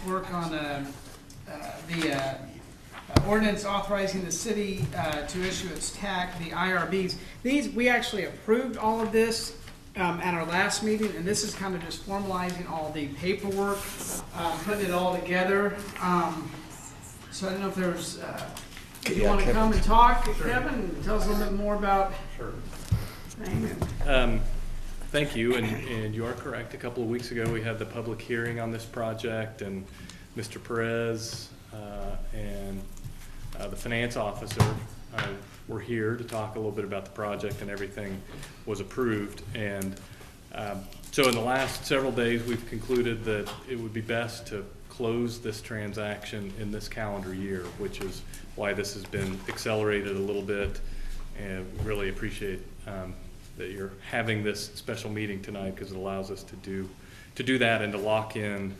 work on the ordinance authorizing the city to issue its TAC, the IRBs. These, we actually approved all of this at our last meeting, and this is kind of just formalizing all the paperwork, putting it all together. So I don't know if there's, if you want to come and talk, Kevin, and tell us a little bit more about. Sure. Thing. Thank you, and you are correct. A couple of weeks ago, we had the public hearing on this project, and Mr. Perez and the finance officer were here to talk a little bit about the project, and everything was approved. And so in the last several days, we've concluded that it would be best to close this transaction in this calendar year, which is why this has been accelerated a little bit, and really appreciate that you're having this special meeting tonight, because it allows us to do that and to lock in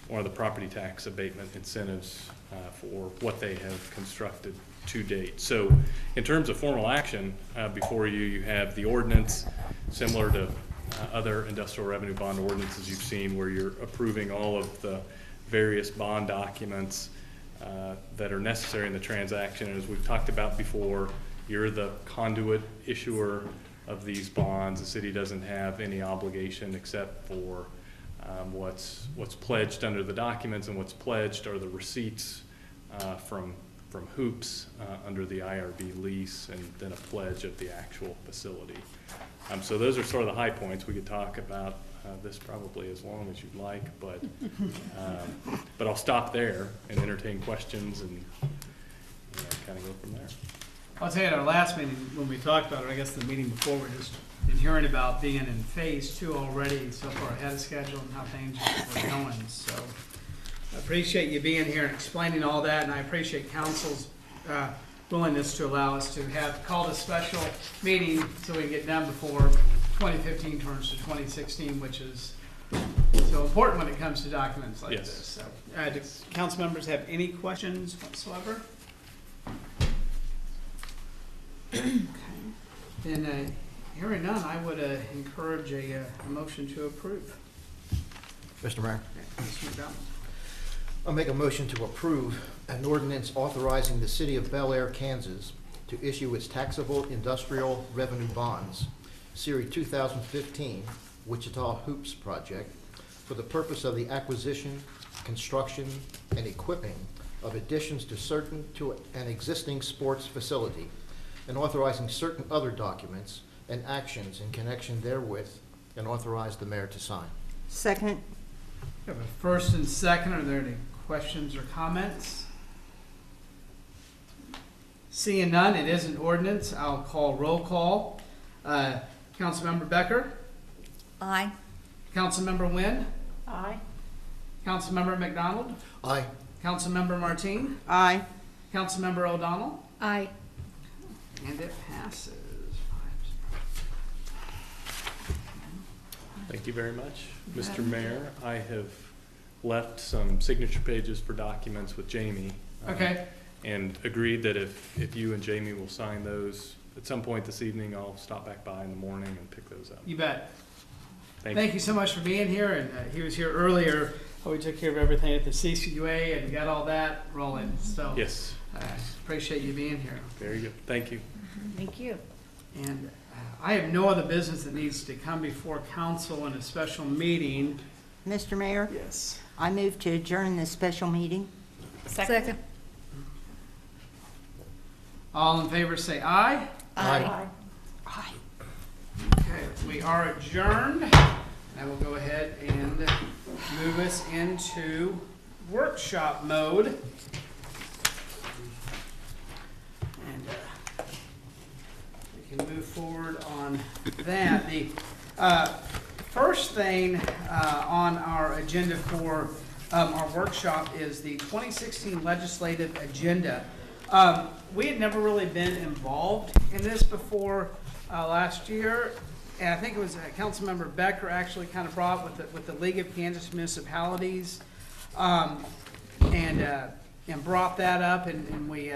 one of the property tax abatement incentives for what they have constructed to date. So in terms of formal action, before you have the ordinance, similar to other industrial revenue bond ordinances you've seen, where you're approving all of the various bond documents that are necessary in the transaction. And as we've talked about before, you're the conduit issuer of these bonds. The city doesn't have any obligation except for what's pledged under the documents, and what's pledged are the receipts from hoops under the IRB lease, and then a pledge of the actual facility. So those are sort of the high points. We could talk about this probably as long as you'd like, but I'll stop there and entertain questions, and kind of go from there. I'll tell you, at our last meeting, when we talked about it, I guess the meeting before, we're just hearing about being in phase 2 already, so far ahead of schedule, and how things are going. So I appreciate you being here and explaining all that, and I appreciate council's willingness to allow us to have called a special meeting so we can get done before 2015 turns to 2016, which is so important when it comes to documents like Yes. this. So, do council members have any questions whatsoever? Okay. Then, hearing none, I would encourage a motion to approve. Mr. Mayor, Okay, Mr. McDonald. I'll make a motion to approve an ordinance authorizing the city of Bel Aire, Kansas to issue its taxable industrial revenue bonds, Series 2015 Wichita Hoops Project, for the purpose of the acquisition, construction, and equipping of additions to an existing sports facility, and authorizing certain other documents and actions in connection therewith, and authorize the mayor to sign. Second. We have a first and second. Are there any questions or comments? Seeing none, it is an ordinance. I'll call roll call. Councilmember Becker? Aye. Councilmember Nguyen? Aye. Councilmember McDonald? Aye. Councilmember Martine? Aye. Councilmember O'Donnell? Aye. And it passes. Thank you very much. Mr. Mayor, I have left some signature pages for documents with Jamie. Okay. And agreed that if you and Jamie will sign those at some point this evening, I'll stop back by in the morning and pick those up. You bet. Thank you. You so much for being here. And he was here earlier. We took care of everything at the CCUA and got all that rolling. So Yes. appreciate you being here. Very good. Thank you. Thank you. And I have no other business that needs to come before council in a special meeting. Mr. Mayor, Yes. I move to adjourn this special meeting. Second. All in favor say aye. Aye. Aye. Okay, we are adjourned. I will go ahead and move us into workshop mode. And we can move forward on that. The first thing on our agenda for our workshop is the 2016 legislative agenda. We had never really been involved in this before last year, and I think it was Councilmember Becker actually kind of brought with the League of Kansas Municipalities, and brought that up, and we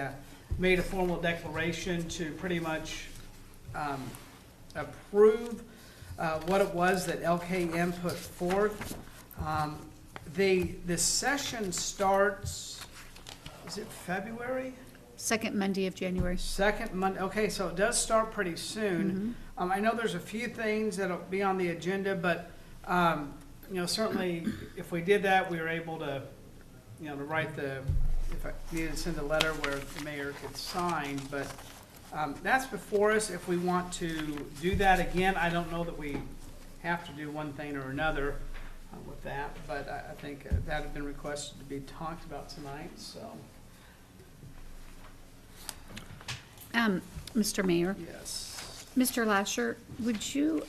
made a formal declaration to pretty much approve what it was that LKM put forth. The session starts, is it February? Second Monday of January. Second Monday, okay, so it does start pretty soon. I know there's a few things that'll be on the agenda, but, certainly if we did that, we were able to, to write if I needed to send a letter where the mayor could sign, but that's before us. If we want to do that again, I don't know that we have to do one thing or another with that, but I think that had been requested to be talked about tonight, so, Mr. Mayor, yes. Mr. Lasher, would you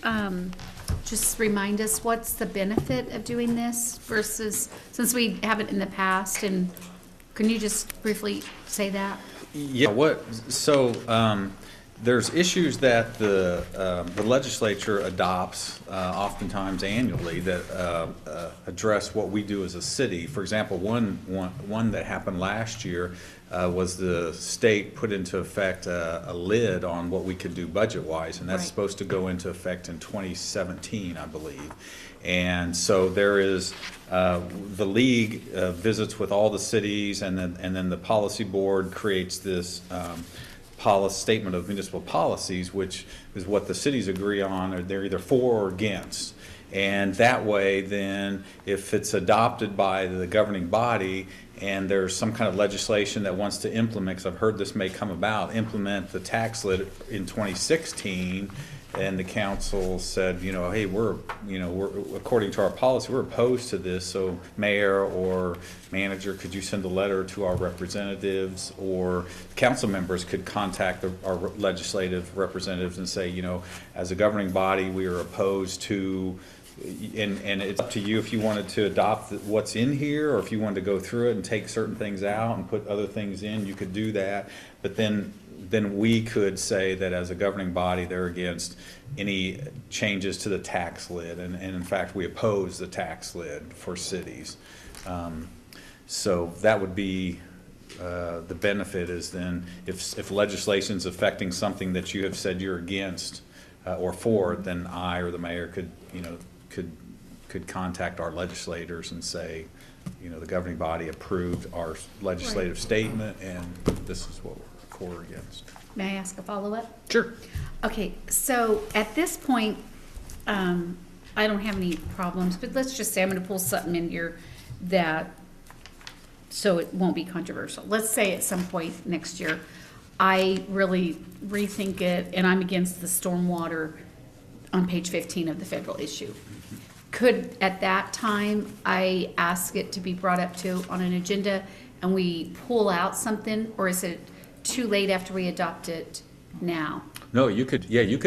just remind us what's the benefit of doing this versus, since we haven't in the past, and can you just briefly say that? Yeah, there's issues that the legislature adopts oftentimes annually that address what we do as a city. For example, one that happened last year was the state put into effect a lid on what we could do budget-wise, and that's Right. supposed to go into effect in 2017, I believe. And so there is, the league visits with all the cities, and then the policy board creates this statement of municipal policies, which is what the cities agree on, or they're either for or against. And that way, then, if it's adopted by the governing body and there's some kind of legislation that wants to implement, because I've heard this may come about, implement the tax lid in 2016, and the council said, hey, we're according to our policy, we're opposed to this, so mayor or manager, could you send a letter to our representatives, or council members could contact our legislative representatives and say, as a governing body, we are opposed to, and it's up to you if you wanted to adopt what's in here, or if you wanted to go through it and take certain things out and put other things in, you could do that. But then we could say that as a governing body, they're against any changes to the tax lid, and in fact, we oppose the tax lid for cities. So that would be the benefit, is then if legislation's affecting something that you have said you're against or for, then I or the mayor could contact our legislators and say, the governing body approved our legislative statement, and this is what we're for or against. May I ask a follow-up? Sure. Okay, so at this point, I don't have any problems, but let's just say I'm gonna pull something in here so it won't be controversial. Let's say at some point next year, I really rethink it and I'm against the stormwater on page 15 of the federal issue. Could, at that time, I ask it to be brought up on an agenda and we pull out something, or is it too late after we adopt it now? No, you could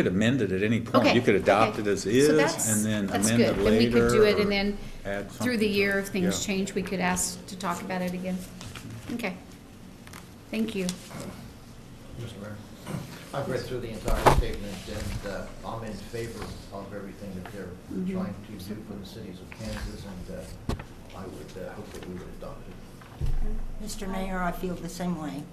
amend it at any point. Okay, You could adopt okay. it as So is that's- and then that's amend it good. later. Then we could do it, or and then add through the something. year, if things Yeah. change, we could ask to talk about it again. Okay. Thank you. Mr. Mayor, I've read through the entire statement, and I'm in favor of everything that they're trying to do for the cities of Kansas, and I would hope that we would adopt it. Mr. Mayor, I feel the same way,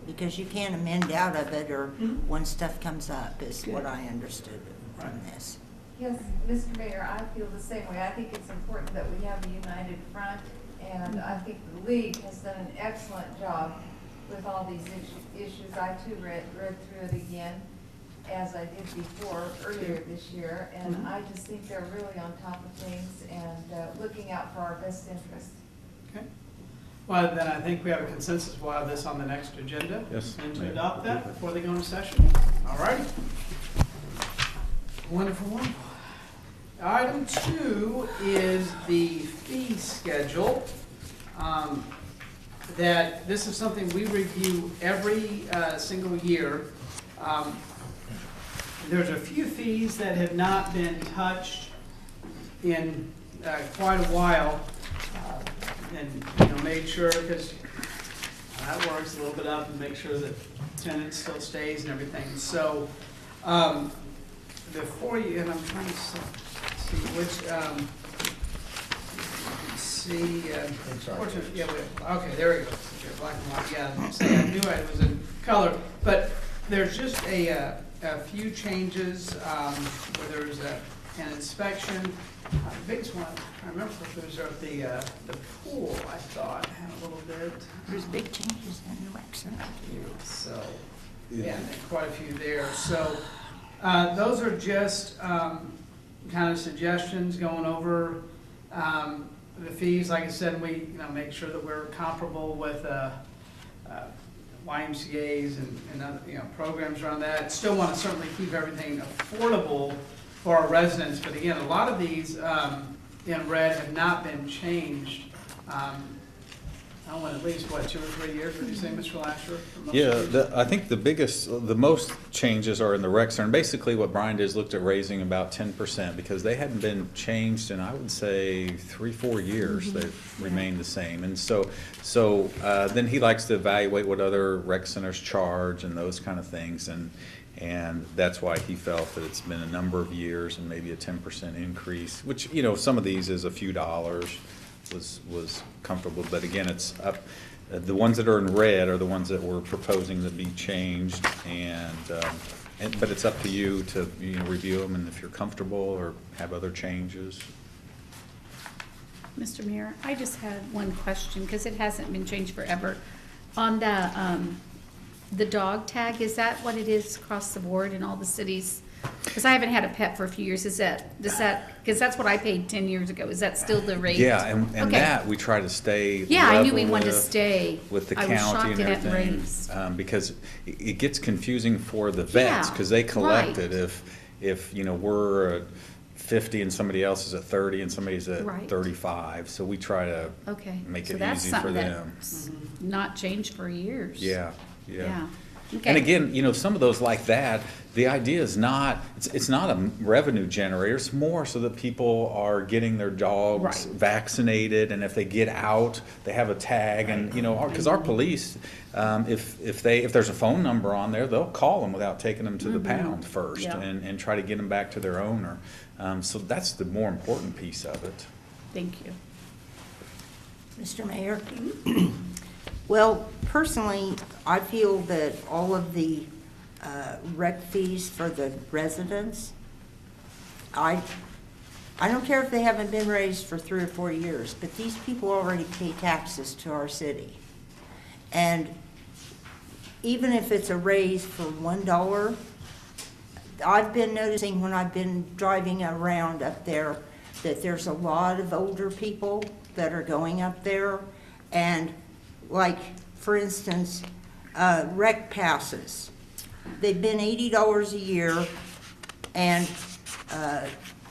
because you can't amend out of it or when stuff comes up, is what I understood from this. Yes, Mr. Mayor, I feel the same way. I think it's important that we have a united front, and I think the league has done an excellent job with all these issues. I too read through it again, as I did before, earlier this year, and I just think they're really on top of things and looking out for our best interest. Okay. Well, then I think we have a consensus. We'll have this on the next agenda. Yes. And to adopt that before they go into session. All righty. Wonderful, wonderful. Item 2 is the fee schedule. That this is something we review every single year. There's a few fees that have not been touched in quite a while. And made sure, because that works a little bit up, and make sure that tenant still stays and everything. So before you, and I'm trying to see which, Inside. yeah, okay, there we go. Okay, black and white, yeah, I knew it was in color, but there's just a few changes where there's an inspection. The biggest one, I remember if it was at the pool, I thought, had a little bit. There's big changes in the rec center. So, yeah, quite a few there. So, those are just kind of suggestions going over the fees. Like I said, we make sure that we're comparable with YMCA's and other programs around that. Still want to certainly keep everything affordable for our residents, but again, a lot of these in red have not been changed. I don't know, at least, 2 or 3 years, would you say, Mr. Lasher? Yeah, I think the most changes are in the rec center. And basically what Brian did is looked at raising about 10% because they hadn't been changed in, I would say, 3-4 years. They've remained the same. And so then he likes to evaluate what other rec centers charge and those kind of things. And that's why he felt that it's been a number of years and maybe a 10% increase, which, some of these is a few dollars. Was comfortable, but again, it's up. The ones that are in red are the ones that we're proposing to be changed, but it's up to you to review them, and if you're comfortable or have other changes. Mr. Mayor, I just had one question, because it hasn't been changed forever. On the dog tag, is that what it is across the board in all the cities? Because I haven't had a pet for a few years. Because that's what I paid 10 years ago. Is that still the rate? Yeah, and Okay. that we try to stay. Yeah, I knew we level wanted to with- stay. with the I was county shocked and it hadn't everything, raised. because it gets confusing for the vets, Yeah, because they collect right. it if we're at 50 and somebody else is at 30 and somebody's at Right. 35, so we try to Okay. make So it that's easy for something them. that's not changed for years. Yeah. Okay. And again, some of those like that, the idea is not, it's not a revenue generator, it's more so that people are getting their dogs Right. vaccinated, and if they get out, they have a tag, and, because our police, if there's a phone number on there, they'll call them without taking them to the pound first, Yeah. and try to get them back to their owner. So that's the more important piece of it. Thank you. Mr. Mayor? Well, personally, I feel that all of the rec fees for the residents, I don't care if they haven't been raised for 3 or 4 years, but these people already pay taxes to our city. And even if it's a raise for $1, I've been noticing when I've been driving around up there that there's a lot of older people that are going up there. And like, for instance, rec passes. They've been $80 a year, and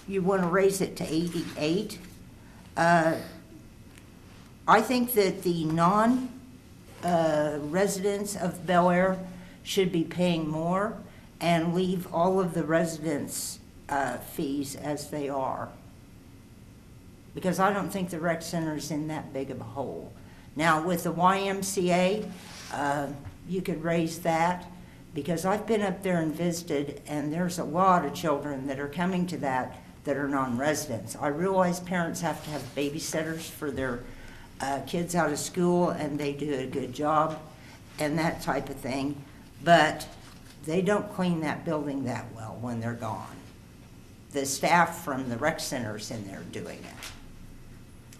you want to raise it to $88. I think that the non-residents of Bel Aire should be paying more and leave all of the residents' fees as they are. Because I don't think the rec center is in that big of a hole. Now, with the YMCA, you could raise that, because I've been up there and visited, and there's a lot of children that are coming to that are non-residents. I realize parents have to have babysitters for their kids out of school, and they do a good job and that type of thing, but they don't clean that building that well when they're gone. The staff from the rec center's in there doing it,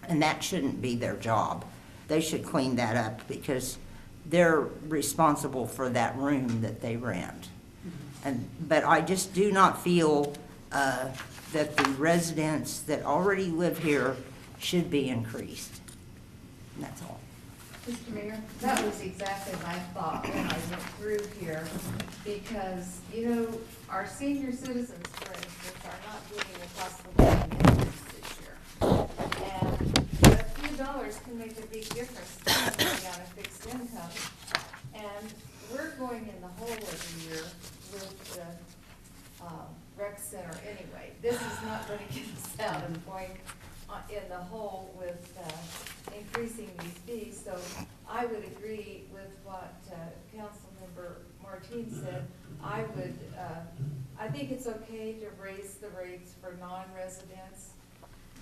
and that shouldn't be their job. They should clean that up, because they're responsible for that room that they rent. But I just do not feel that the residents that already live here should be increased. And that's all. Mr. Mayor, that was exactly my thought when I went through here, because, our senior citizens, for instance, are not getting a cost of living increase this year. And a few dollars can make a big difference depending on a fixed income. And we're going in the hole every year with the rec center anyway. This is not going to get us out of going in the hole with increasing these fees. So I would agree with what Councilmember Martine said. I think it's okay to raise the rates for non-residents,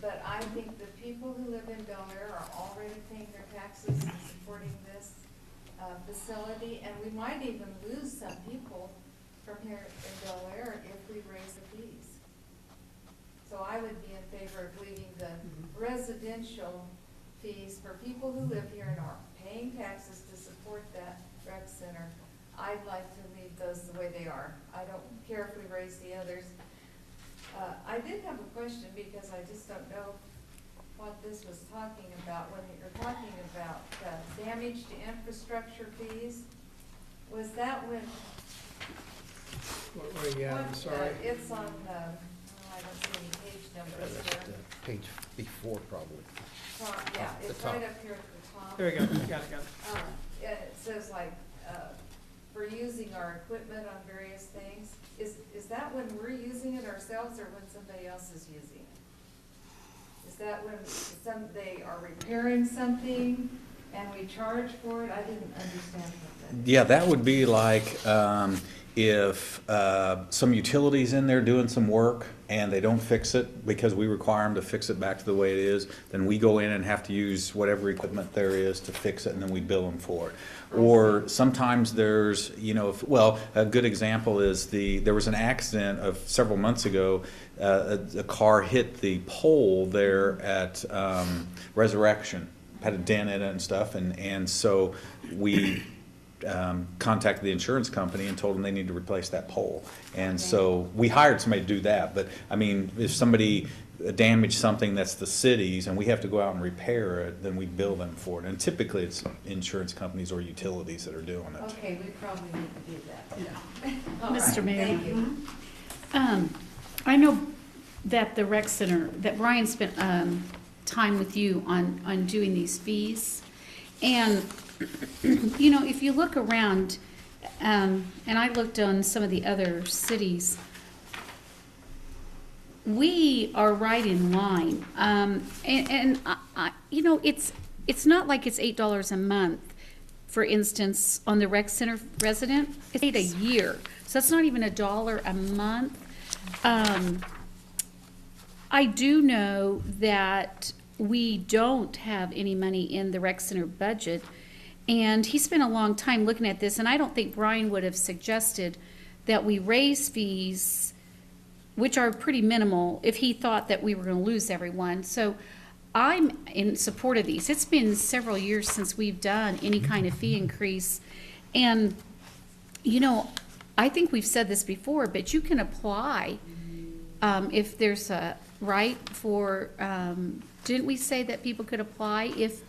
but I think the people who live in Bel Aire are already paying their taxes and supporting this facility, and we might even lose some people from here in Bel Aire if we raise the fees. So so I would be in favor of leaving the residential fees for people who live here and are paying taxes to support that rec center. I'd like to leave those the way they are. I don't care if we raise the others. I did have a question because I just don't know what this was talking about. When you're talking about damage to infrastructure fees, was that when? Where you at? I'm sorry. It's on, I don't see any page numbers That's here. the page before, probably. Yeah, the it's top. right up here at the top. There we go, got it. And it says like, for using our equipment on various things. Is that when we're using it ourselves or when somebody else is using it? Is that when they are repairing something and we charge for it? I didn't understand what that. Yeah, that would be like if some utilities in there doing some work and they don't fix it because we require them to fix it back to the way it is, then we go in and have to use whatever equipment there is to fix it, and then we bill them for it. Or sometimes there's, well, a good example is there was an accident of several months ago. A car hit the pole there at Resurrection, had a dent in it and stuff, and so we contacted the insurance company and told them they need to replace that pole. And so we hired somebody to do that. But I mean, if somebody damaged something that's the city's and we have to go out and repair it, then we bill them for it. And typically it's insurance companies or utilities that are doing it. Okay, we probably need to do that. Yeah. All right, Mr. Mayor. Thank you. I know that the rec center, that Brian spent time with you on doing these fees. And, if you look around, and I looked on some of the other cities, we are right in line. It's not like it's $8 a month, for instance, on the rec center resident. It's $8 a year, so that's not even $1 a month. I do know that we don't have any money in the rec center budget, and he spent a long time looking at this, and I don't think Brian would have suggested that we raise fees, which are pretty minimal, if he thought that we were going to lose everyone. So I'm in support of these. It's been several years since we've done any kind of fee increase. And, I think we've said this before, but you can apply if there's a right for, didn't we say that people could apply if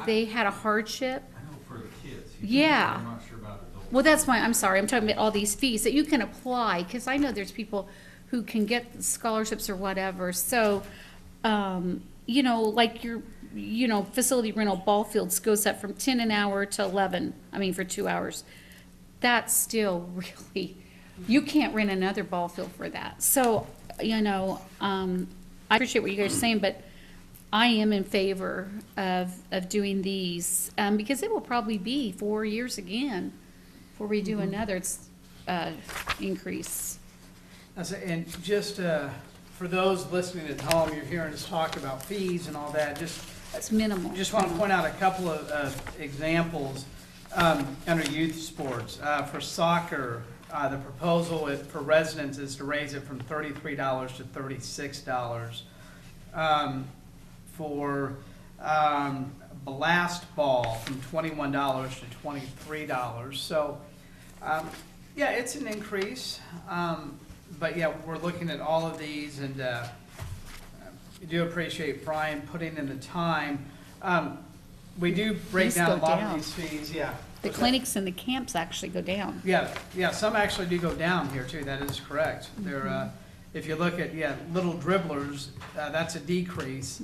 they had a hardship? I know for the kids. Yeah. I'm not sure about adults. Well, that's why, I'm sorry, I'm talking about all these fees that you can apply, because I know there's people who can get scholarships or whatever. So, like your, facility rental ball fields goes up from 10 an hour to 11, for 2 hours. That's still really, you can't rent another ball field for that. So, I appreciate what you guys are saying, but I am in favor of doing these, because it will probably be 4 years again before we do another increase. And just for those listening at home, you're hearing us talk about fees and all that, It's minimal. just want to point out a couple of examples under youth sports. For soccer, the proposal for residents is to raise it from $33 to $36. For blast ball, from $21 to $23. So, yeah, it's an increase. But yeah, we're looking at all of these, and we do appreciate Brian putting in the time. We do break These down a go lot down. of these fees, yeah. The clinics and the camps actually go down. Yeah, some actually do go down here too, that is correct. They're, if you look at, little dribblers, that's a decrease.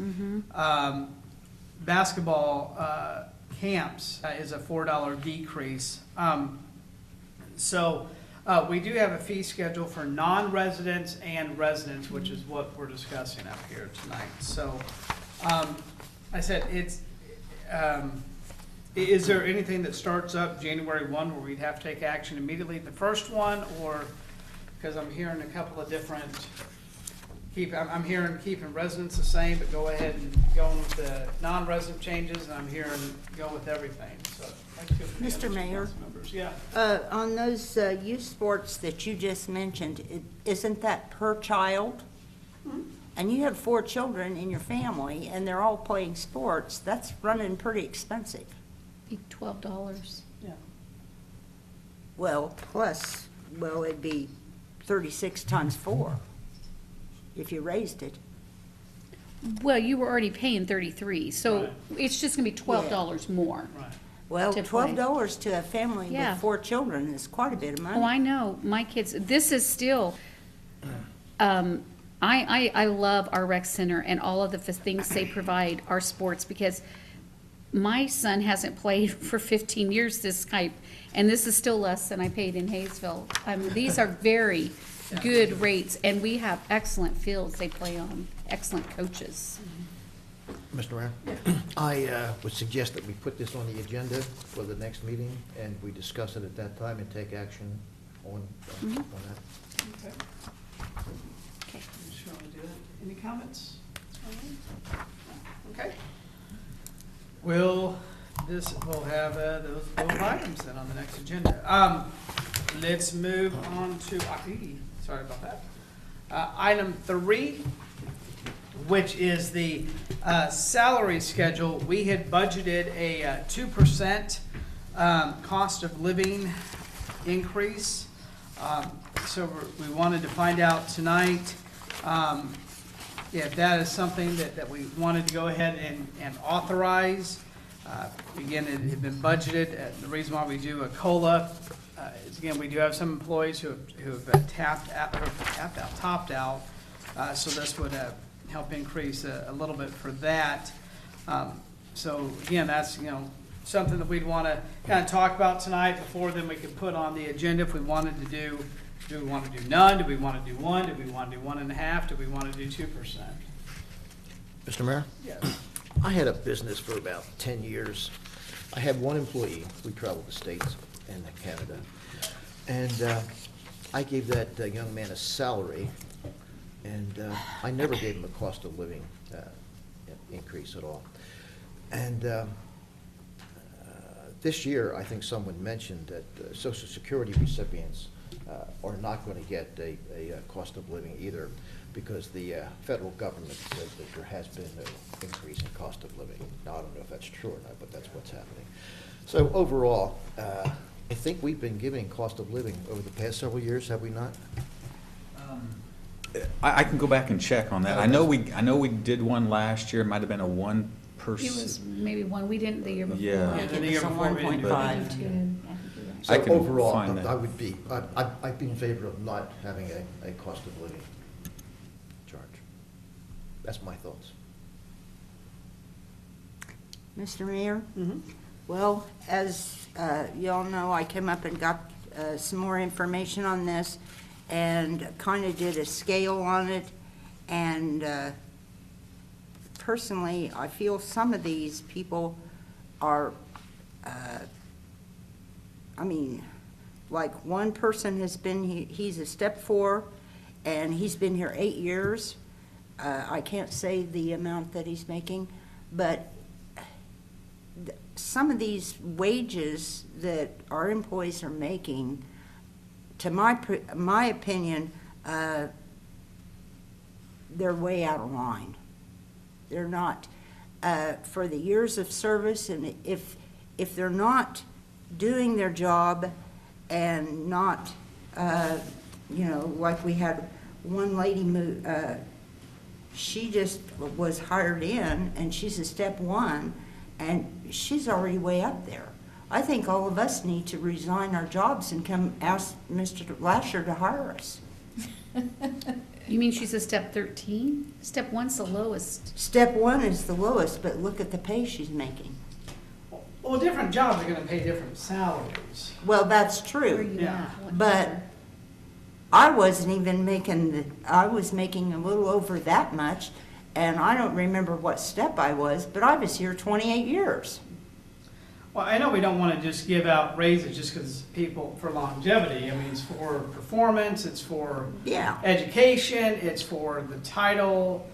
Basketball camps is a $4 decrease. So we do have a fee schedule for non-residents and residents, which is what we're discussing up here tonight. So I said is there anything that starts up January 1 where we'd have to take action immediately, the first one, or, because I'm hearing a couple of different, I'm hearing keeping residents the same, but go ahead and go with the non-resident changes, and I'm hearing go with everything, so. I'd like to go through the Mr. other Mayor? council members. Yeah. On those youth sports that you just mentioned, isn't that per child? and you have 4 children in your family, and they're all playing sports, that's running pretty expensive. Be $12. Yeah. Well, plus, well, it'd be 36 times 4 if you raised it. Well, you were already paying 33, so Right. it's just gonna be $12 more. Right. Well, To play. $12 to a family Yeah. with 4 children is quite a bit of money. Oh, I know, my kids, this is still, I love our rec center and all of the things they provide, our sports, because my son hasn't played for 15 years this type, and this is still less than I paid in Hayesville. These are very good rates, and we have excellent fields they play on, excellent coaches. Mr. Mayor? I would suggest that we put this on the agenda for the next meeting, and we discuss it at that time and take action on that. Okay. Okay. Sure, I'll do that. Any comments? Okay. We'll have those items then on the next agenda. Let's move on to, sorry about that. Item 3, which is the salary schedule. We had budgeted a 2% cost of living increase. So we wanted to find out tonight if that is something that we wanted to go ahead and authorize. Again, it had been budgeted. The reason why we do a COLA is, again, we do have some employees who have topped out. So this would help increase a little bit for that. So again, that's, something that we'd want to kind of talk about tonight before then we could put on the agenda if we wanted to do we want to do none? Do we want to do 1? Do we want to do 1.5? Do we want to do 2%? Mr. Mayor? Yes. I had a business for about 10 years. I had one employee. We traveled the States and Canada. And I gave that young man a salary, and I never gave him a cost of living increase at all. And this year, I think someone mentioned that Social Security recipients are not going to get a cost of living either, because the federal government says that there has been no increase in cost of living. Now, I don't know if that's true or not, but that's what's happening. So overall, I think we've been giving cost of living over the past several years, have we not? I can go back and check on that. I know we did one last year. It might have been a 1%. It was maybe 1, we didn't the year before. Yeah. I think the it year was a before we didn't do it. 1.5. So I can overall, find that. I'd be in favor of not having a cost of living charge. That's my thoughts. Mr. Mayor? Mm-hmm. Well, as you all know, I came up and got some more information on this and kind of did a scale on it. And personally, I feel some of these people are, like one person has been, he's a step 4, and he's been here 8 years. I can't say the amount that he's making, but some of these wages that our employees are making, to my opinion, they're way out of line. They're not, for the years of service, and if they're not doing their job and not, like we had one lady she just was hired in, and she's a step 1, and she's already way up there. I think all of us need to resign our jobs and come ask Mr. Lasher to hire us. You mean she's a step 13? Step 1's the lowest. Step 1 is the lowest, but look at the pay she's making. Well, different jobs are going to pay different salaries. Well, that's Where are true, you Yeah. at? What but year? I wasn't even making, I was making a little over that much, and I don't remember what step I was, but I was here 28 years. Well, I know we don't want to just give out raises just because people, for longevity. I mean, it's for performance, it's for Yeah. education, it's for the title.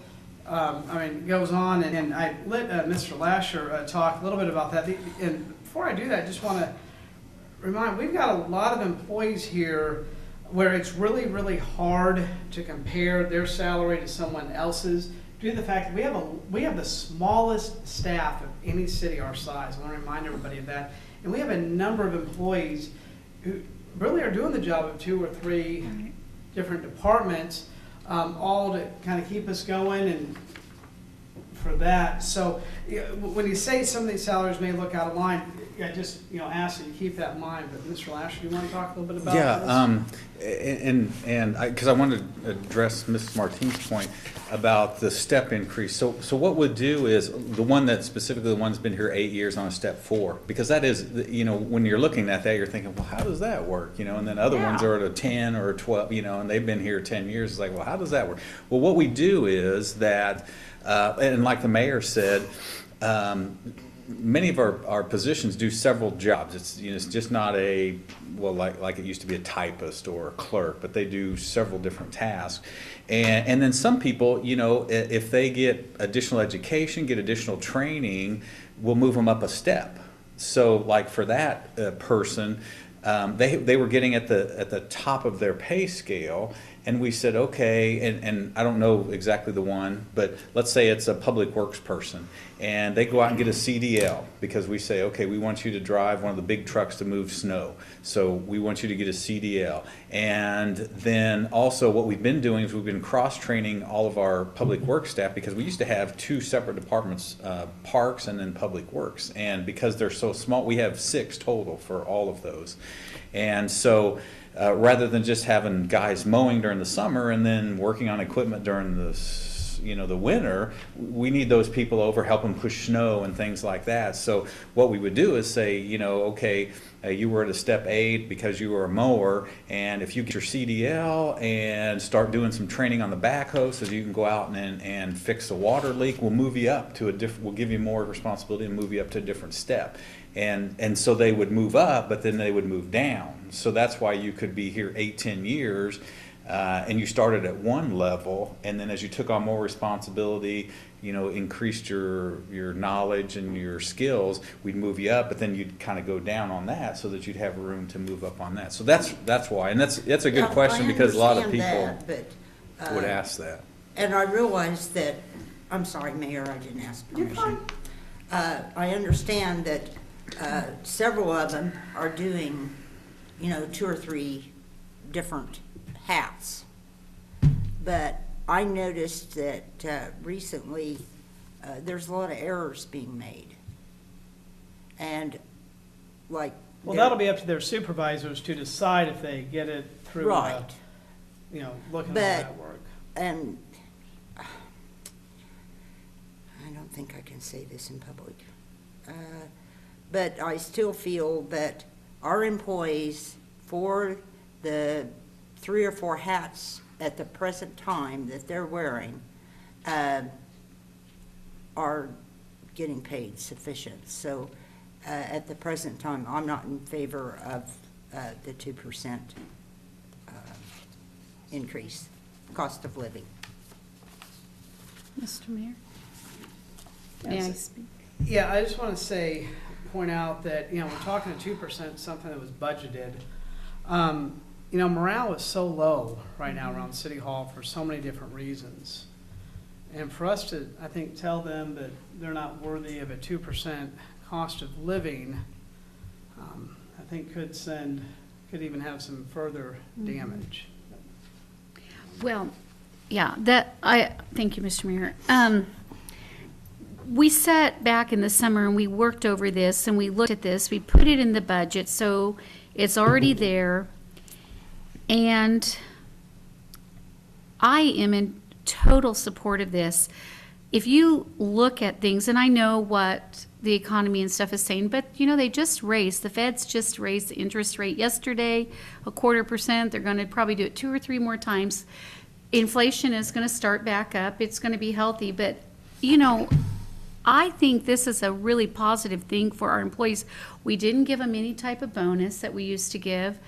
It goes on, and I let Mr. Lasher talk a little bit about that. And before I do that, I just want to remind, we've got a lot of employees here where it's really, really hard to compare their salary to someone else's due to the fact that we have the smallest staff of any city our size. I want to remind everybody of that. And we have a number of employees who really are doing the job of 2 or 3 different departments, all to kind of keep us going and for that. So when you say some of these salaries may look out of line, I just, ask that you keep that in mind. But Mr. Lasher, do you want to talk a little bit about this? Because I wanted to address Mrs. Martine's point about the step increase. So what we'll do is, the one that's specifically the one that's been here 8 years on a step 4, because that is, when you're looking at that, you're thinking, well, how does that work? And then other ones are at a 10 or a 12, and they've been here 10 years. It's like, well, how does that work? Well, what we do is that, and like the mayor said, many of our positions do several jobs. It's just not like it used to be a typist or a clerk, but they do several different tasks. And then some people, if they get additional education, get additional training, we'll move them up a step. So like for that person, they were getting at the top of their pay scale, and we said, okay, and I don't know exactly the one, but let's say it's a public works person, and they go out and get a CDL, because we say, okay, we want you to drive one of the big trucks to move snow, so we want you to get a CDL. And then also what we've been doing is we've been cross-training all of our public works staff, because we used to have 2 separate departments, parks and then public works, and because they're so small, we have 6 total for all of those. And so rather than just having guys mowing during the summer and then working on equipment during the winter, we need those people over, help them push snow and things like that. So what we would do is say, okay, you were at a step 8 because you were a mower, and if you get your CDL and start doing some training on the backhoe so you can go out and fix a water leak, we'll move you up to we'll give you more responsibility and move you up to a different step. And so they would move up, but then they would move down. So that's why you could be here 8-10 years, and you started at one level, and then as you took on more responsibility, increased your knowledge and your skills, we'd move you up, but then you'd kind of go down on that so that you'd have room to move up on that. So that's why, and that's a good question, because a lot of people would ask that. And I realize that, I'm sorry, Mayor, I didn't ask permission. You're fine. I understand that several of them are doing, 2 or 3 different hats. But I noticed that recently there's a lot of errors being made. And like... Well, that'll be up to their supervisors to decide if they get it through, right. Looking at that work. And I don't think I can say this in public. But I still feel that our employees, for the 3 or 4 hats at the present time that they're wearing, are getting paid sufficient. So at the present time, I'm not in favor of the 2% increase, cost of living. Mr. Mayor? May I speak? Yeah, I just want to point out that, we're talking to 2%, something that was budgeted. Morale is so low right now around City Hall for so many different reasons. And for us to, I think, tell them that they're not worthy of a 2% cost of living, I think could even have some further damage. Well, yeah, thank you, Mr. Mayor. We sat back in the summer and we worked over this and we looked at this. We put it in the budget, so it's already there. And I am in total support of this. If you look at things, and I know what the economy and stuff is saying, but they just raised, the Feds just raised the interest rate yesterday, 0.25%. They're going to probably do it 2 or 3 more times. Inflation is going to start back up. It's going to be healthy, but I think this is a really positive thing for our employees. We didn't give them any type of bonus that we used to give.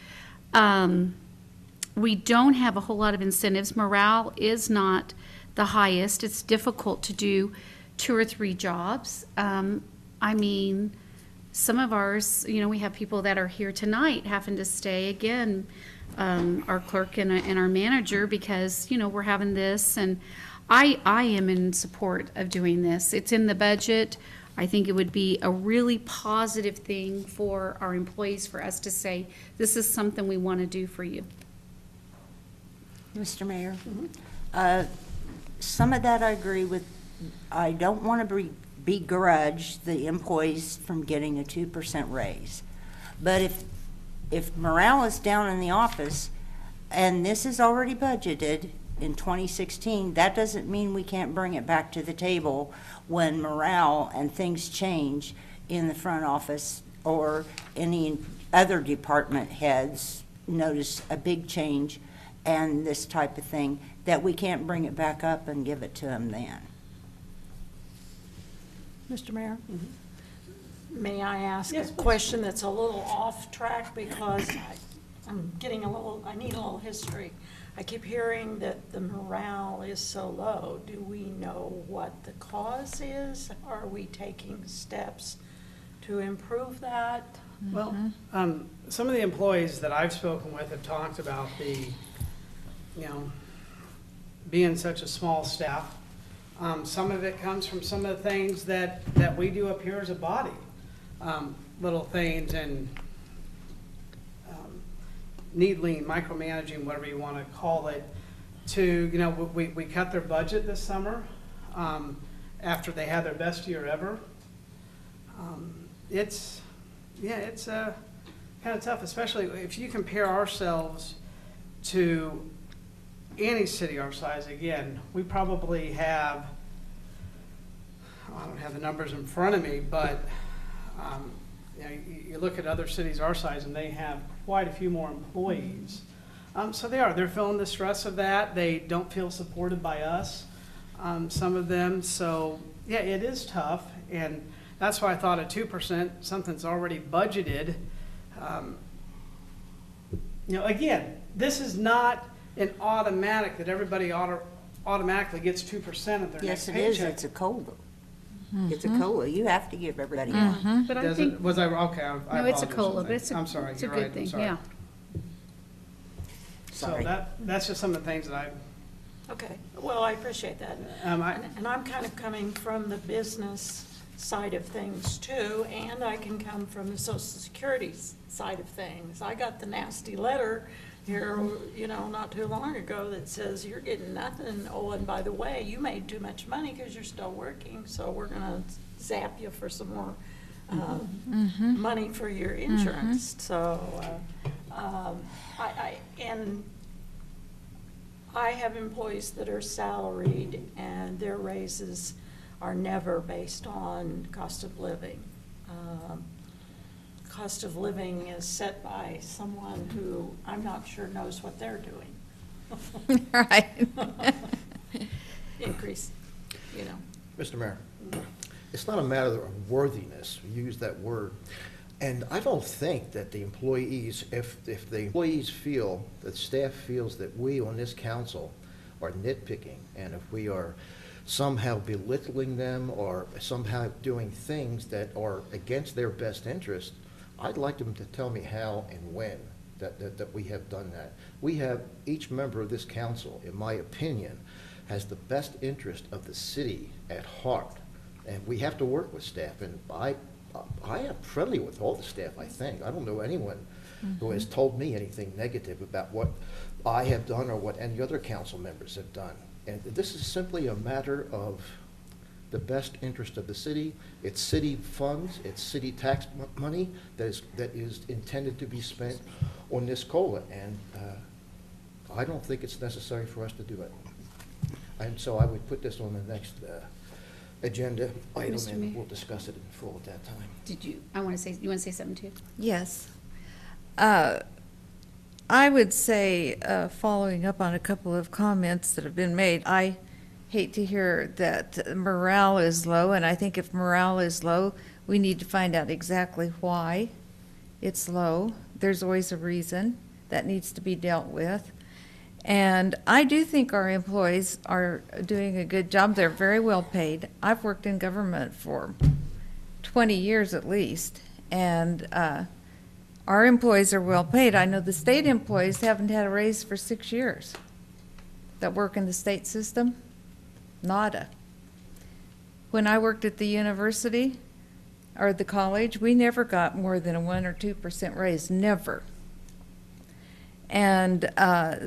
We don't have a whole lot of incentives. Morale is not the highest. It's difficult to do 2 or 3 jobs. Some of ours, we have people that are here tonight having to stay again. our clerk and our manager, because, you know, we're having this, and I am in support of doing this. It's in the budget. I think it would be a really positive thing for our employees, for us to say, this is something we want to do for you. Mr. Mayor? Some of that I agree with. I don't want to begrudge the employees from getting a 2% raise. But if morale is down in the office, and this is already budgeted in 2016, that doesn't mean we can't bring it back to the table when morale and things change in the front office, or any other department heads notice a big change and this type of thing, that we can't bring it back up and give it to them then. Mr. Mayor? May I ask Yes, a please. question that's a little off track, because I need a little history. I keep hearing that the morale is so low. Do we know what the cause is? Are we taking steps to improve that? Well, some of the employees that I've spoken with have talked about being such a small staff. Some of it comes from some of the things that we do up here as a body. Little things and needling, micromanaging, whatever you want to call it, to, we cut their budget this summer after they had their best year ever. It's kind of tough, especially if you compare ourselves to any city our size. Again, we probably have, I don't have the numbers in front of me, but you look at other cities our size and they have quite a few more employees. So they're feeling the stress of that. They don't feel supported by us, some of them. So yeah, it is tough, and that's why I thought at 2%, something's already budgeted. Again, this is not an automatic that everybody automatically gets 2% of their Yes, next it is. paycheck. It's a COLA. It's a COLA. You have to give everybody one. But I Does think, it, was I, okay, I no, it's a apologize. COLA, but it's I'm sorry, it's a you're good right, I'm thing, sorry. yeah. So Sorry. that's just some of the things that I, Okay, well, I appreciate that. And I'm kind of coming from the business side of things too, and I can come from the Social Security side of things. I got the nasty letter here, not too long ago that says you're getting nothing. Oh, and by the way, you made too much money because you're still working, so we're gonna zap you for some more money for your insurance. So, I have employees that are salaried, and their raises are never based on cost of living. Cost of living is set by someone who I'm not sure knows what they're doing. Right. Increase, Mr. Mayor, it's not a matter of worthiness, you use that word. And I don't think that the employees, if the employees feel, that staff feels that we on this council are nitpicking, and if we are somehow belittling them or somehow doing things that are against their best interest, I'd like them to tell me how and when that we have done that. We have, each member of this council, in my opinion, has the best interest of the city at heart. And we have to work with staff, and I am friendly with all the staff, I think. I don't know anyone who has told me anything negative about what I have done or what any other council members have done. And this is simply a matter of the best interest of the city. It's city funds, it's city tax money that is intended to be spent on this COLA. And I don't think it's necessary for us to do it. And so I would put this on the next agenda item, Mr. Mayor? and we'll discuss it in full at that time. you want to say something too? Yes. I would say, following up on a couple of comments that have been made, I hate to hear that morale is low, and I think if morale is low, we need to find out exactly why it's low. There's always a reason that needs to be dealt with. And I do think our employees are doing a good job. They're very well paid. I've worked in government for 20 years at least, and our employees are well paid. I know the state employees haven't had a raise for 6 years that work in the state system. Nada. When I worked at the university or the college, we never got more than a 1 or 2% raise, never. And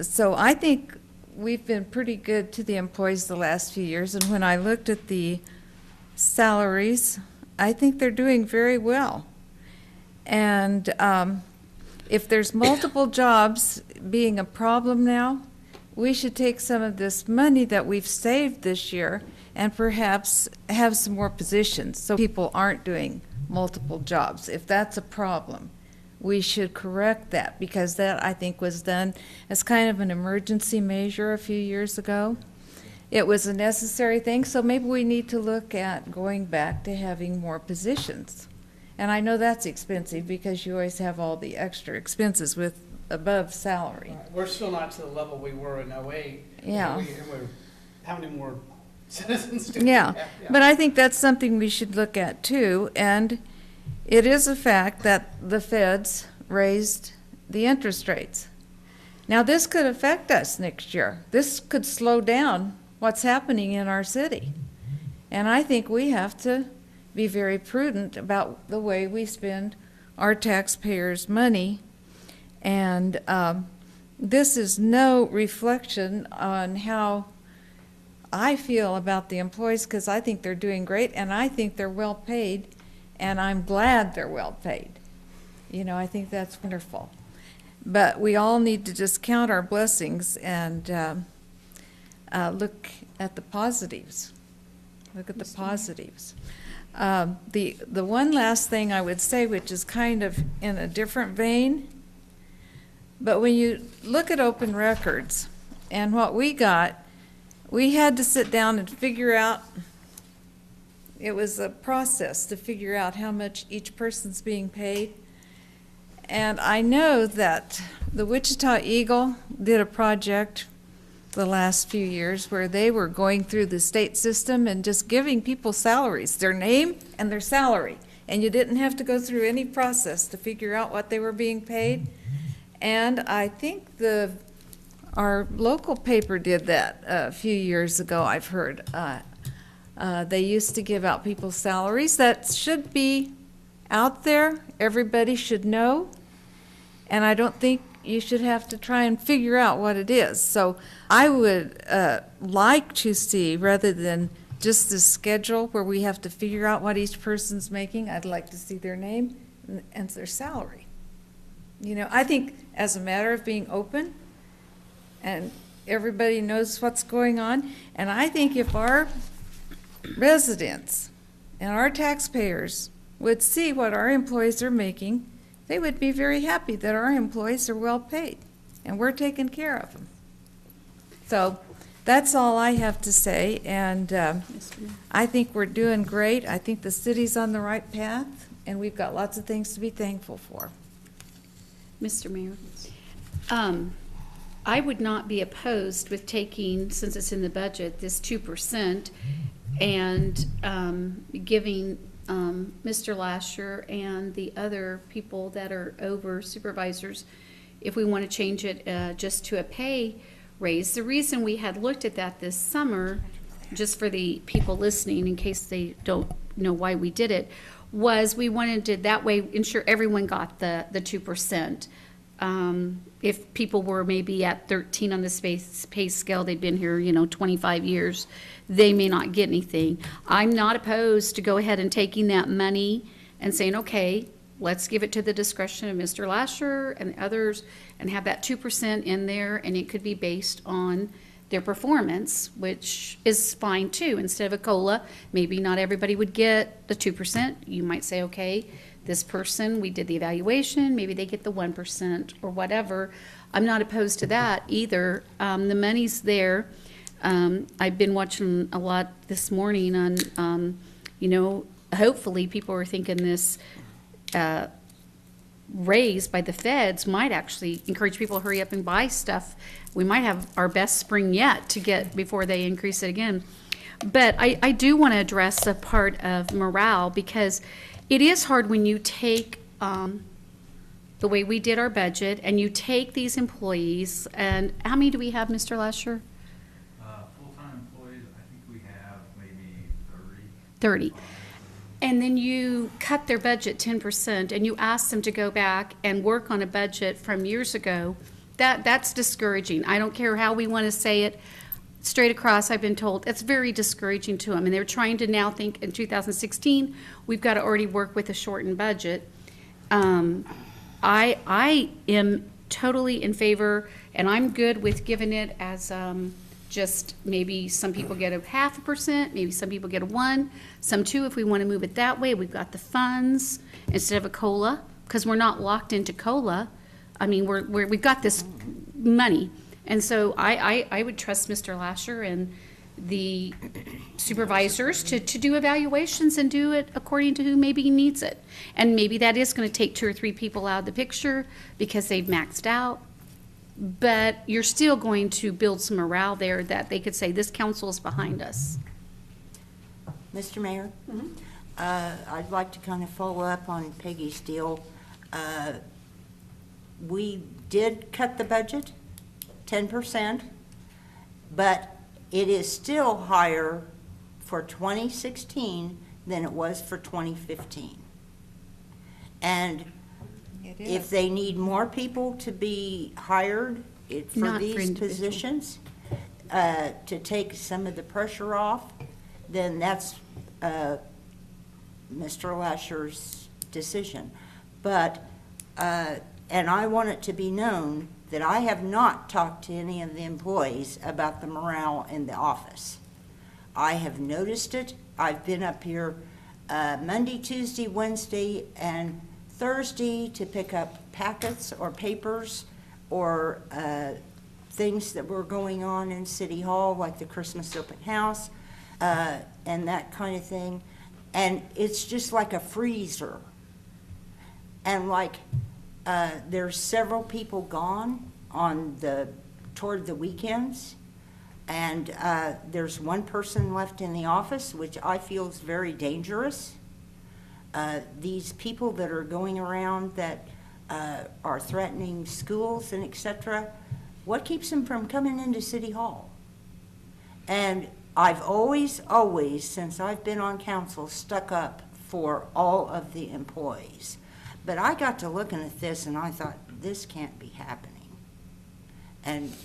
so I think we've been pretty good to the employees the last few years. And when I looked at the salaries, I think they're doing very well. And if there's multiple jobs being a problem now, we should take some of this money that we've saved this year and perhaps have some more positions so people aren't doing multiple jobs. If that's a problem, we should correct that, because that, I think, was done as kind of an emergency measure a few years ago. It was a necessary thing, so maybe we need to look at going back to having more positions. And I know that's expensive because you always have all the extra expenses with above salary. We're still not to the level we were in '08. Yeah. And we're how many more citizens do we Yeah, have? but I think that's something we should look at too. And it is a fact that the feds raised the interest rates. Now, this could affect us next year. This could slow down what's happening in our city. And I think we have to be very prudent about the way we spend our taxpayers' money. And this is no reflection on how I feel about the employees, because I think they're doing great and I think they're well paid, and I'm glad they're well paid. You know, I think that's wonderful. But we all need to just count our blessings and look at the positives. Look at the positives. The one last thing I would say, which is kind of in a different vein, but when you look at open records and what we got, we had to sit down and figure out, it was a process to figure out how much each person's being paid. And I know that the Wichita Eagle did a project the last few years where they were going through the state system and just giving people salaries, their name and their salary. And you didn't have to go through any process to figure out what they were being paid. And I think our local paper did that a few years ago, I've heard. They used to give out people's salaries. That should be out there. Everybody should know. And I don't think you should have to try and figure out what it is. So I would like to see, rather than just this schedule where we have to figure out what each person's making, I'd like to see their name and their salary. You know, I think as a matter of being open and everybody knows what's going on, and I think if our residents and our taxpayers would see what our employees are making, they would be very happy that our employees are well paid and we're taking care of them. So that's all I have to say, and I think we're doing great. I think the city's on the right path, and we've got lots of things to be thankful for. Mr. Mayor, I would not be opposed with taking, since it's in the budget, this 2% and giving Mr. Lasher and the other people that are over supervisors, if we want to change it just to a pay raise. The reason we had looked at that this summer, just for the people listening in case they don't know why we did it, was we wanted to that way ensure everyone got the 2%. If people were maybe at 13 on the pay scale, they'd been here, 25 years, they may not get anything. I'm not opposed to go ahead and taking that money and saying, okay, let's give it to the discretion of Mr. Lasher and others and have that 2% in there, and it could be based on their performance, which is fine too. Instead of a COLA, maybe not everybody would get the 2%. You might say, okay, this person, we did the evaluation, maybe they get the 1% or whatever. I'm not opposed to that either. The money's there. I've been watching a lot this morning on, hopefully people are thinking this raise by the feds might actually encourage people to hurry up and buy stuff. We might have our best spring yet to get before they increase it again. But I do want to address a part of morale, because it is hard when you take the way we did our budget, and you take these employees, and how many do we have, Mr. Lasher? Full-time employees, I think we have maybe 30. And then you cut their budget 10%, and you ask them to go back and work on a budget from years ago. That's discouraging. I don't care how we want to say it. Straight across, I've been told, it's very discouraging to them. And they're trying to now think in 2016, we've got to already work with a shortened budget. I am totally in favor, and I'm good with giving it as just maybe some people get a 0.5%, maybe some people get a 1%, some 2%. If we want to move it that way, we've got the funds instead of a COLA, because we're not locked into COLA. I mean, we've got this money. And so I would trust Mr. Lasher and the supervisors to do evaluations and do it according to who maybe needs it. And maybe that is going to take 2 or 3 people out of the picture because they've maxed out. But you're still going to build some morale there that they could say, this council is behind us. Mr. Mayor? I'd like to kind of follow up on Peggy's deal. We did cut the budget 10%, but it is still higher for 2016 than it was for 2015. And if they need more people to be hired for Not for these individual. positions, to take some of the pressure off, then that's Mr. Lasher's decision. But, and I want it to be known that I have not talked to any of the employees about the morale in the office. I have noticed it. I've been up here Monday, Tuesday, Wednesday, and Thursday to pick up packets or papers or things that were going on in City Hall, like the Christmas open house and that kind of thing. And it's just like a freezer. And like there's several people gone toward the weekends. And there's one person left in the office, which I feel is very dangerous. These people that are going around that are threatening schools and et cetera, what keeps them from coming into City Hall? And I've always, since I've been on council, stuck up for all of the employees. But I got to looking at this and I thought, this can't be happening. And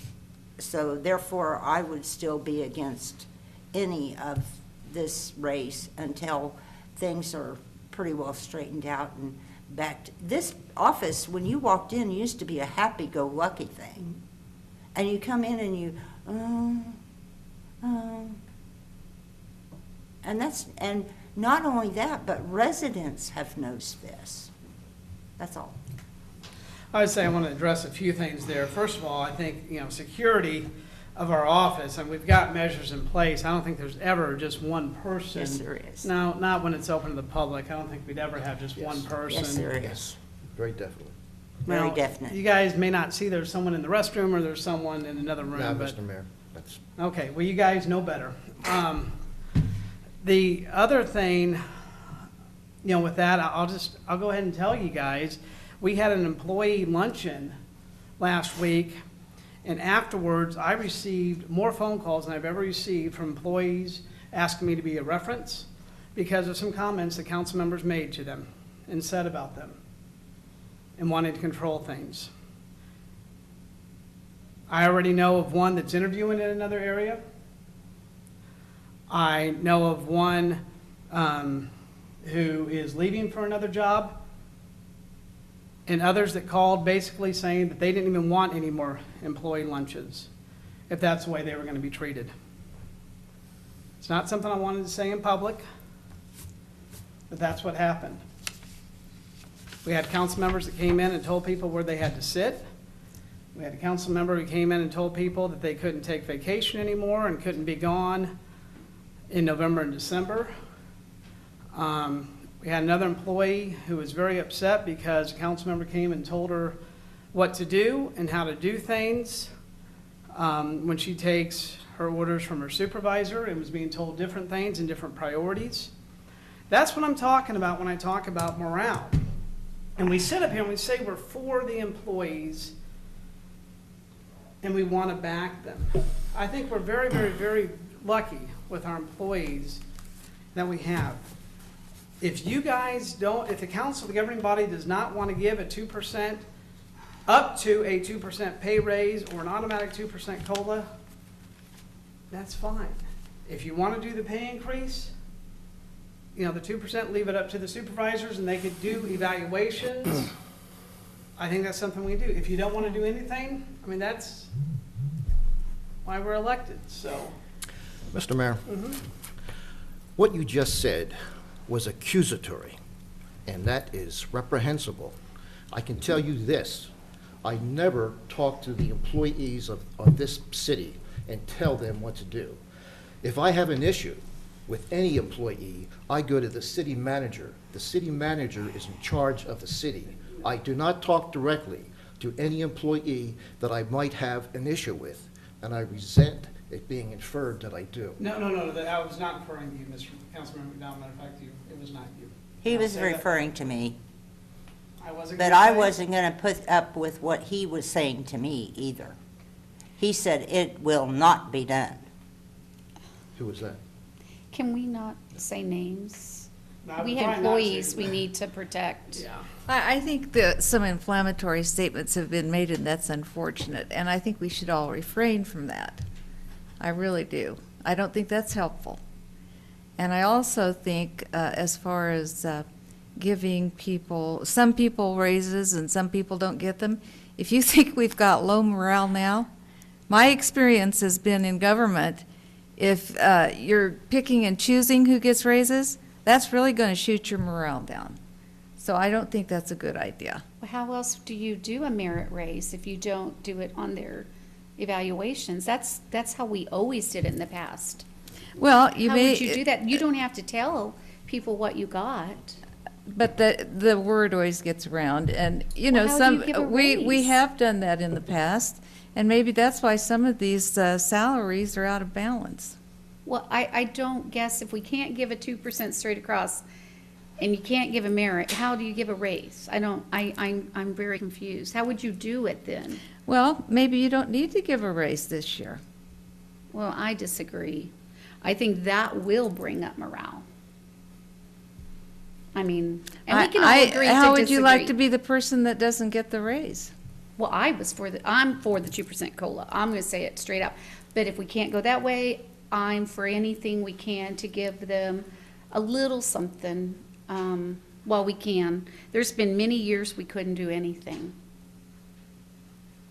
so therefore, I would still be against any of this race until things are pretty well straightened out and back to, this office, when you walked in, used to be a happy-go-lucky thing. And you come in and you, and not only that, but residents have noticed this. That's all. I would say I want to address a few things there. First of all, I think, security of our office, and we've got measures in place. I don't think there's ever just one person. Yes, there is. No, not when it's open to the public. I don't think we'd ever have just one person. Yes, there is. Yes, very definitely. Very Now, definite. You guys may not see there's someone in the restroom or there's someone in another room, Now, but, Mr. Mayor, that's, okay, well, you guys know better. The other thing, with that, I'll go ahead and tell you guys, we had an employee luncheon last week, and afterwards, I received more phone calls than I've ever received from employees asking me to be a reference because of some comments that council members made to them and said about them and wanted to control things. I already know of one that's interviewing in another area. I know of one who is leaving for another job, and others that called basically saying that they didn't even want any more employee lunches if that's the way they were going to be treated. It's not something I wanted to say in public, but that's what happened. We had council members that came in and told people where they had to sit. We had a council member who came in and told people that they couldn't take vacation anymore and couldn't be gone in November and December. We had another employee who was very upset because a council member came and told her what to do and how to do things when she takes her orders from her supervisor and was being told different things and different priorities. That's what I'm talking about when I talk about morale. And we sit up here and we say we're for the employees and we want to back them. I think we're very, very, very lucky with our employees that we have. If you guys don't, if the council, the governing body does not want to give a 2%, up to a 2% pay raise or an automatic 2% COLA, that's fine. If you want to do the pay increase, you know, the 2%, leave it up to the supervisors and they could do evaluations. I think that's something we do. If you don't want to do anything, I mean, that's why we're elected, so. Mr. Mayor, what you just said was accusatory, and that is reprehensible. I can tell you this, I never talk to the employees of this city and tell them what to do. If I have an issue with any employee, I go to the city manager. The city manager is in charge of the city. I do not talk directly to any employee that I might have an issue with, and I resent it being inferred that I do. No, I was not referring to you, Mr. Councilmember McDowell. Matter of fact, it was not you. He I'll was say that. referring to me, I wasn't. but gonna I say- wasn't going to put up with what he was saying to me either. He said it will not be done. Who was that? Can we not say names? No, We I'm trying have not to. employees we need to protect. Yeah. I think that some inflammatory statements have been made, and that's unfortunate, and I think we should all refrain from that. I really do. I don't think that's helpful. And I also think, as far as giving some people raises and some people don't get them, if you think we've got low morale now, my experience has been in government, if you're picking and choosing who gets raises, that's really going to shoot your morale down. So I don't think that's a good idea. Well, how else do you do a merit raise if you don't do it on their evaluations? That's how we always did it in the past. Well, you How may. would you do that? You don't have to tell people what you got. But the word always gets around, and, you know, Well, how do you give a we raise? have done that in the past, and maybe that's why some of these salaries are out of balance. Well, I don't guess if we can't give a 2% straight across and you can't give a merit, how do you give a raise? I'm very confused. How would you do it then? Well, maybe you don't need to give a raise this year. Well, I disagree. I think that will bring up morale. I mean, and we can all agree to disagree. How would you like to be the person that doesn't get the raise? Well, I'm for the 2% COLA. I'm gonna say it straight up. But if we can't go that way, I'm for anything we can to give them a little something, while we can. There's been many years we couldn't do anything.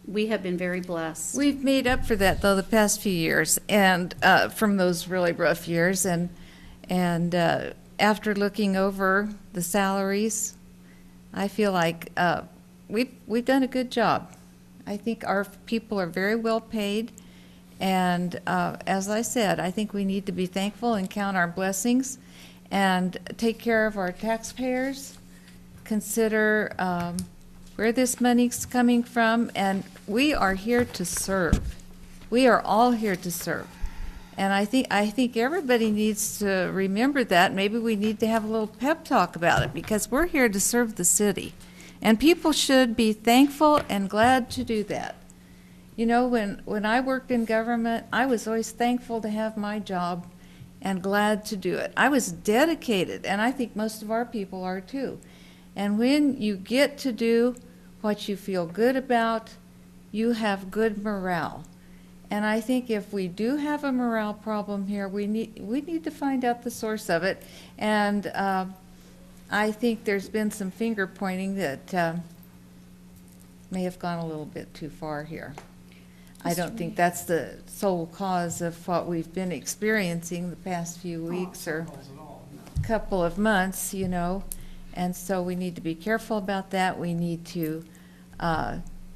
We have been very blessed. We've made up for that, though, the past few years, and from those really rough years, and after looking over the salaries, I feel like we've done a good job. I think our people are very well paid, and as I said, I think we need to be thankful and count our blessings and take care of our taxpayers, consider where this money's coming from, and we are here to serve. We are all here to serve. And I think everybody needs to remember that. Maybe we need to have a little pep talk about it, because we're here to serve the city. And people should be thankful and glad to do that. You know, when I worked in government, I was always thankful to have my job and glad to do it. I was dedicated, and I think most of our people are too. And when you get to do what you feel good about, you have good morale. And I think if we do have a morale problem here, we need to find out the source of it. And I think there's been some finger pointing that may have gone a little bit too far here. I don't think that's the sole cause of what we've been experiencing the past few weeks or couple of months, you know. And so we need to be careful about that. We need to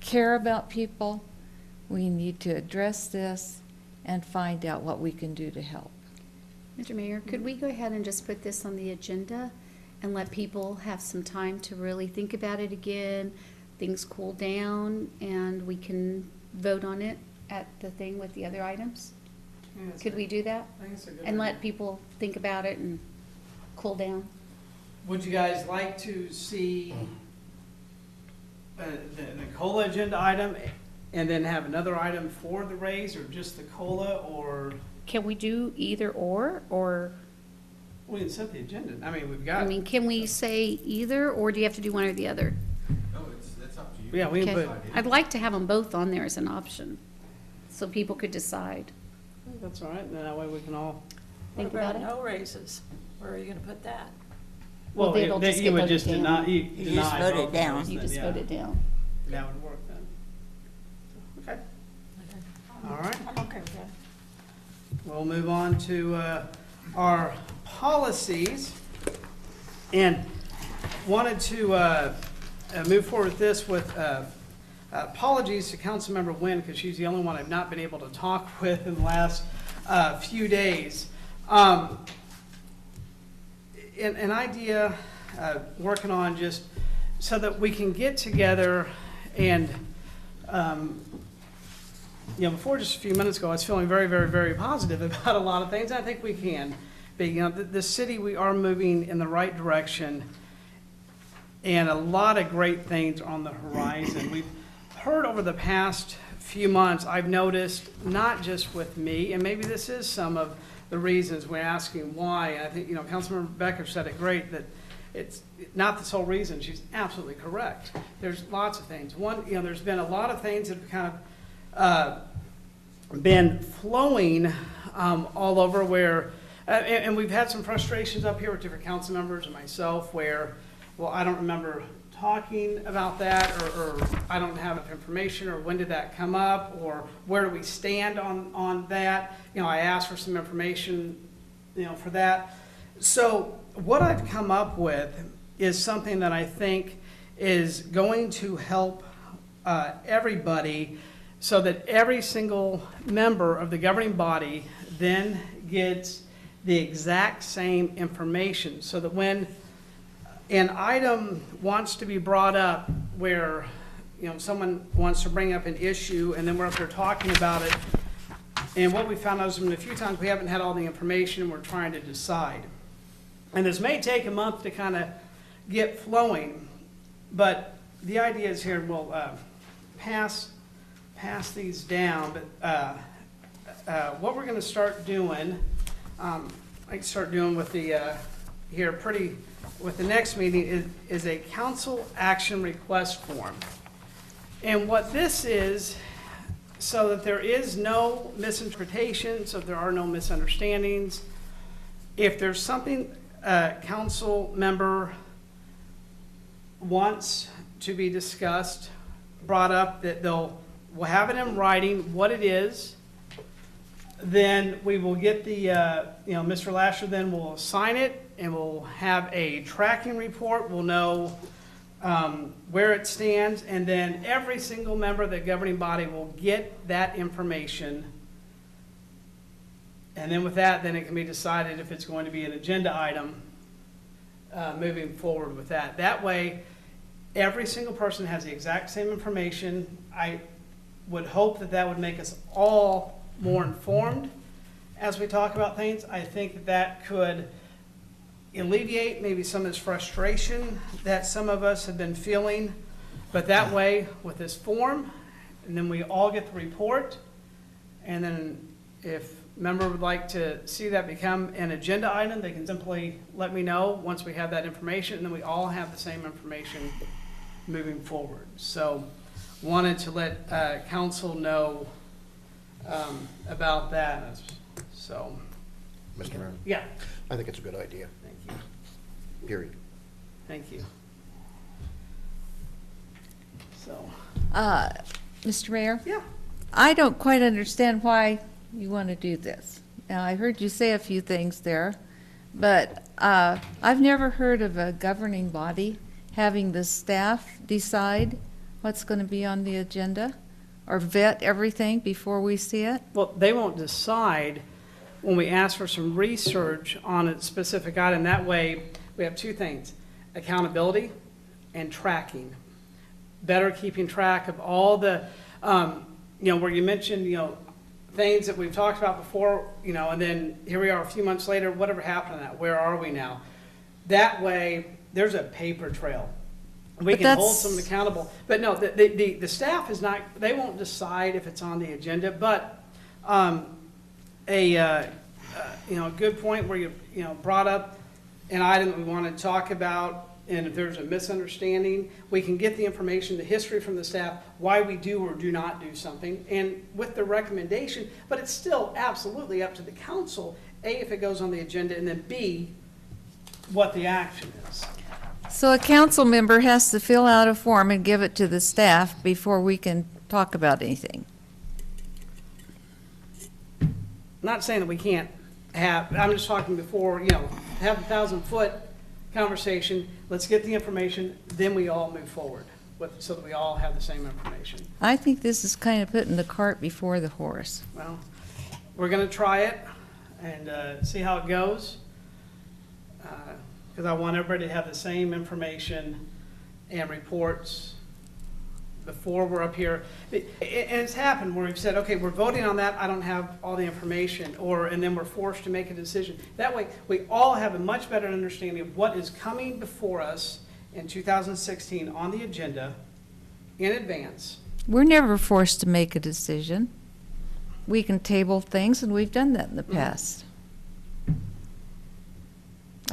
care about people. We need to address this and find out what we can do to help. Mr. Mayor, could we go ahead and just put this on the agenda and let people have some time to really think about it again, things cool down, and we can vote on it at the thing with the other items? Could we do that? I think it's a good And let idea. people think about it and cool down? Would you guys like to see the COLA agenda item and then have another item for the raise, or just the COLA, or Can we do either or, we can set the agenda? I mean, we've I got, mean, can we say either, or do you have to do one or the other? No, it's up to you. yeah, we can Okay. put, I'd like to have them both on there as an option, so people could decide. that's all right, and that way we can all, What Think about about it. no raises? Where are you gonna put that? well, Well, they'll just you get would voted just down. deny, you You just deny vote it both down. those You then, just yeah. vote it down. That would work then. Okay, all right. I'm okay with that. We'll move on to our policies, and wanted to move forward with this with apologies to Councilmember Nguyen, because she's the only one I've not been able to talk with in the last few days. An idea, working on just so that we can get together and before just a few minutes ago, I was feeling very, very, very positive about a lot of things. I think we can be. The city, we are moving in the right direction, and a lot of great things are on the horizon. We've heard over the past few months, I've noticed, not just with me, and maybe this is some of the reasons we're asking why. And I think, Councilmember Becker said it great, that it's not the sole reason. She's absolutely correct. There's lots of things. One, there's been a lot of things that have kind of been flowing all over where, and we've had some frustrations up here with different council members and myself where, well, I don't remember talking about that, or I don't have enough information, or when did that come up, or where do we stand on that? I asked for some information, for that. So what I've come up with is something that I think is going to help everybody, so that every single member of the governing body then gets the exact same information, so that when an item wants to be brought up where, someone wants to bring up an issue and then we're up there talking about it, and what we found out is a few times we haven't had all the information and we're trying to decide. And this may take a month to kind of get flowing, but the idea is here, we'll pass these down, but what we're going to start doing, I can start doing with the, with the next meeting is a council action request form. And what this is, so that there is no misinterpretation, so there are no misunderstandings. If there's something a council member wants to be discussed, brought up, that we'll have it in writing what it is, then we will get the, Mr. Lasher then will sign it, and we'll have a tracking report. We'll know where it stands, and then every single member of the governing body will get that information. And then with that, then it can be decided if it's going to be an agenda item moving forward with that. That way, every single person has the exact same information. I would hope that that would make us all more informed as we talk about things. I think that that could alleviate maybe some of this frustration that some of us have been feeling. But that way, with this form, and then we all get the report, and then if a member would like to see that become an agenda item, they can simply let me know once we have that information, and then we all have the same information moving forward. So wanted to let council know about that. So, Mr. Mayor, yeah, I think it's a good idea, thank you. period. Thank you. So, Mr. Mayor? yeah. I don't quite understand why you want to do this. Now, I heard you say a few things there, but I've never heard of a governing body having the staff decide what's going to be on the agenda or vet everything before we see it. Well, they won't decide when we ask for some research on a specific item. That way, we have two things: accountability and tracking. Better keeping track of all the, where you mentioned, things that we've talked about before, and then here we are a few months later, whatever happened to that? Where are we now? That way, there's a paper trail We But can hold that's- someone accountable. But no, the staff is not, they won't decide if it's on the agenda, but a good point where you brought up an item that we want to talk about, and if there's a misunderstanding, we can get the information, the history from the staff, why we do or do not do something, and with the recommendation, but it's still absolutely up to the council, A, if it goes on the agenda, and then B, what the action is. So a council member has to fill out a form and give it to the staff before we can talk about anything. Not saying that we can't have, I'm just talking before, have a 1,000-foot conversation, let's get the information, then we all move forward, so that we all have the same information. I think this is kind of putting the cart before the horse. Well, we're gonna try it and see how it goes. Because I want everybody to have the same information and reports before we're up here. And it's happened where we've said, okay, we're voting on that, I don't have all the information, and then we're forced to make a decision. That way, we all have a much better understanding of what is coming before us in 2016 on the agenda in advance. We're never forced to make a decision. We can table things, and we've done that in the past.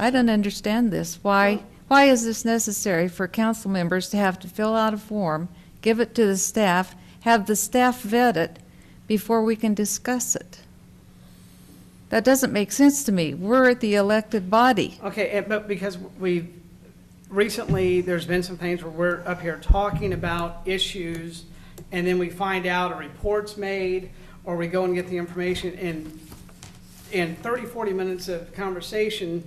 I don't understand this. Why is this necessary for council members to have to fill out a form, give it to the staff, have the staff vet it before we can discuss it? That doesn't make sense to me. We're the elected body. Okay, but because recently, there's been some things where we're up here talking about issues, and then we find out a report's made, or we go and get the information in 30, 40 minutes of conversation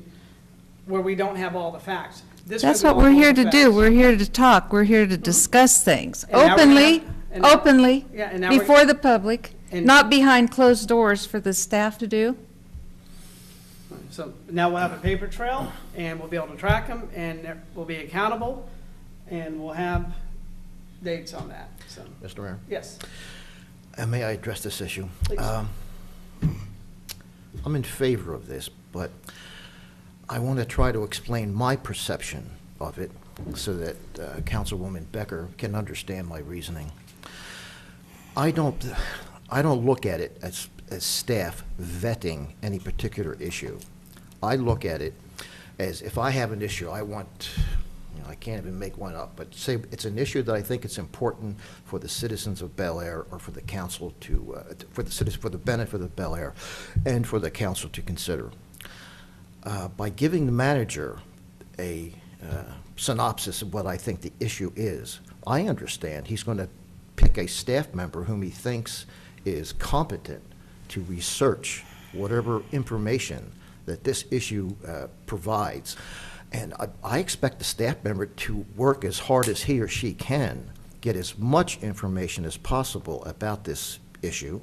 where we don't have all the facts. This way That's we what all we're have here the to do. facts. We're here to talk. We're here to discuss things And now we're gonna openly, have- and now- openly, Yeah, and now we're- before the public, and- not behind closed doors for the staff to do. So now we'll have a paper trail, and we'll be able to track them, and we'll be accountable, and we'll have dates on that, so, Mr. Mayor, yes. may I address this issue? Please. I'm in favor of this, but I want to try to explain my perception of it so that Councilwoman Becker can understand my reasoning. I don't look at it as staff vetting any particular issue. I look at it as if I have an issue, I can't even make one up, but say it's an issue that I think it's important for the citizens of Bel Aire or for the council for the benefit of Bel Aire and for the council to consider. By giving the manager a synopsis of what I think the issue is, I understand he's going to pick a staff member whom he thinks is competent to research whatever information that this issue provides. And I expect the staff member to work as hard as he or she can, get as much information as possible about this issue,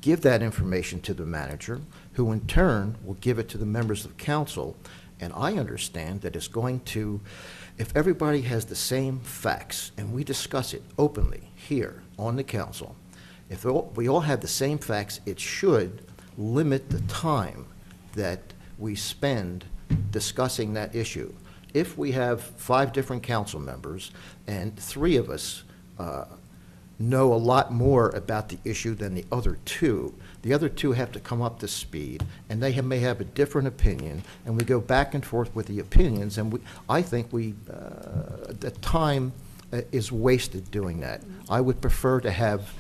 give that information to the manager, who in turn will give it to the members of council. And I understand that it's going to, if everybody has the same facts, and we discuss it openly here on the council, if we all have the same facts, it should limit the time that we spend discussing that issue. If we have 5 different council members and 3 of us know a lot more about the issue than the other 2, the other 2 have to come up to speed, and they may have a different opinion, and we go back and forth with the opinions, and I think the time is wasted doing that. I would prefer to have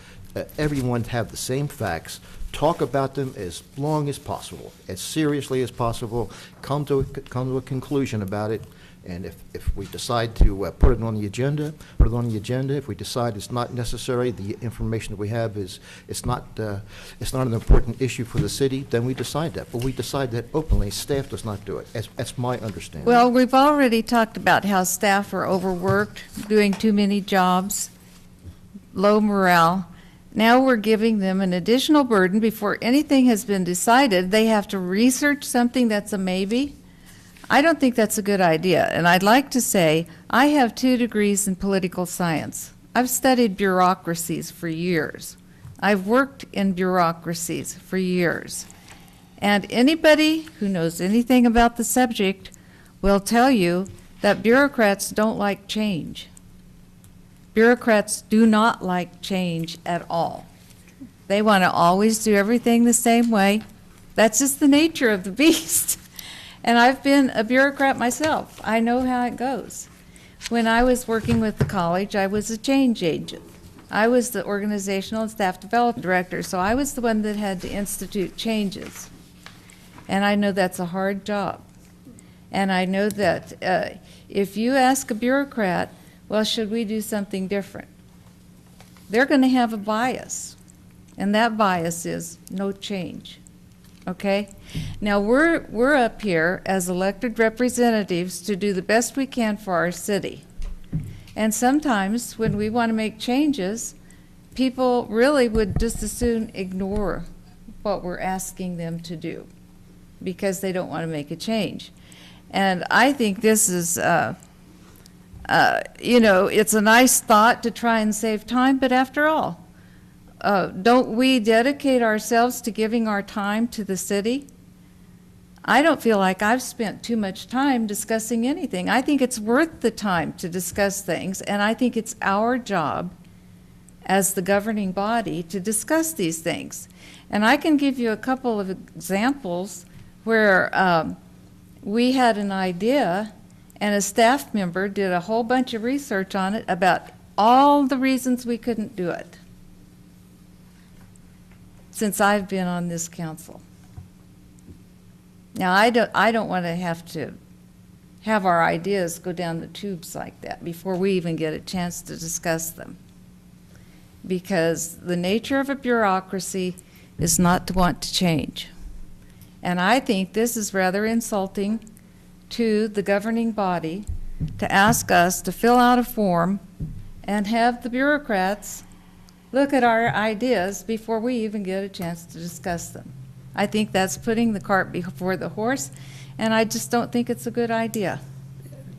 everyone have the same facts, talk about them as long as possible, as seriously as possible, come to a conclusion about it, and if we decide to put it on the agenda, put it on the agenda. If we decide it's not necessary, the information that we have it's not an important issue for the city, then we decide that. But we decide that openly. Staff does not do it. That's my understanding. Well, we've already talked about how staff are overworked, doing too many jobs, low morale. Now we're giving them an additional burden before anything has been decided. They have to research something that's a maybe. I don't think that's a good idea. And I'd like to say, I have 2 degrees in political science. I've studied bureaucracies for years. I've worked in bureaucracies for years. And anybody who knows anything about the subject will tell you that bureaucrats don't like change. bureaucrats do not like change at all. They want to always do everything the same way. That's just the nature of the beast. And I've been a bureaucrat myself. I know how it goes. When I was working with the college, I was a change agent. I was the organizational and staff development director, so I was the one that had to institute changes. And I know that's a hard job. And I know that if you ask a bureaucrat, well, should we do something different? They're going to have a bias. And that bias is no change. Okay? Now, we're up here as elected representatives to do the best we can for our city. And sometimes when we want to make changes, people really would just as soon ignore what we're asking them to do because they don't want to make a change. And I think this is, it's a nice thought to try and save time, but after all, don't we dedicate ourselves to giving our time to the city? I don't feel like I've spent too much time discussing anything. I think it's worth the time to discuss things, and I think it's our job as the governing body to discuss these things. And I can give you a couple of examples where we had an idea and a staff member did a whole bunch of research on it about all the reasons we couldn't do it since I've been on this council. Now, I don't want to have our ideas go down the tubes like that before we even get a chance to discuss them. Because the nature of a bureaucracy is not to want to change. And I think this is rather insulting to the governing body to ask us to fill out a form and have the bureaucrats look at our ideas before we even get a chance to discuss them. I think that's putting the cart before the horse, and I just don't think it's a good idea.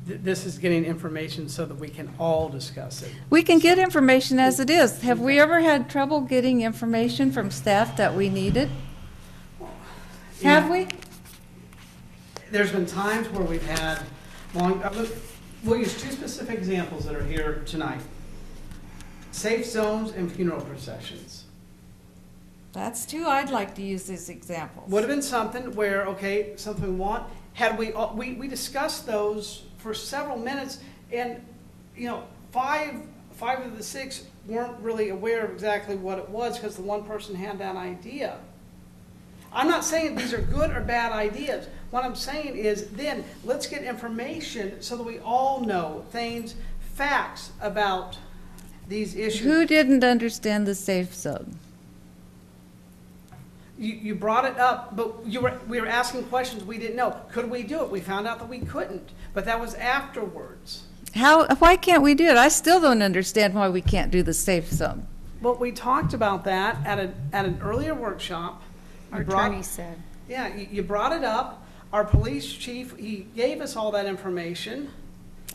This is getting information so that we can all discuss it. We can get information as it is. Have we ever had trouble getting information from staff that we needed? Have we? There's been times where we've had we'll use two specific examples that are here tonight. Safe zones and funeral processions. That's two I'd like to use as examples. Would have been something where, okay, something we want, had we discussed those for several minutes, and, five of the six weren't really aware of exactly what it was because the one person had that idea. I'm not saying these are good or bad ideas. What I'm saying is then let's get information so that we all know facts about these issues. Who didn't understand the safe zone? You brought it up, but we were asking questions we didn't know. Could we do it? We found out that we couldn't, but that was afterwards. Why can't we do it? I still don't understand why we can't do the safe zone. But we talked about that at an earlier workshop. Our attorney said. Yeah, you brought it up. Our police chief, he gave us all that information.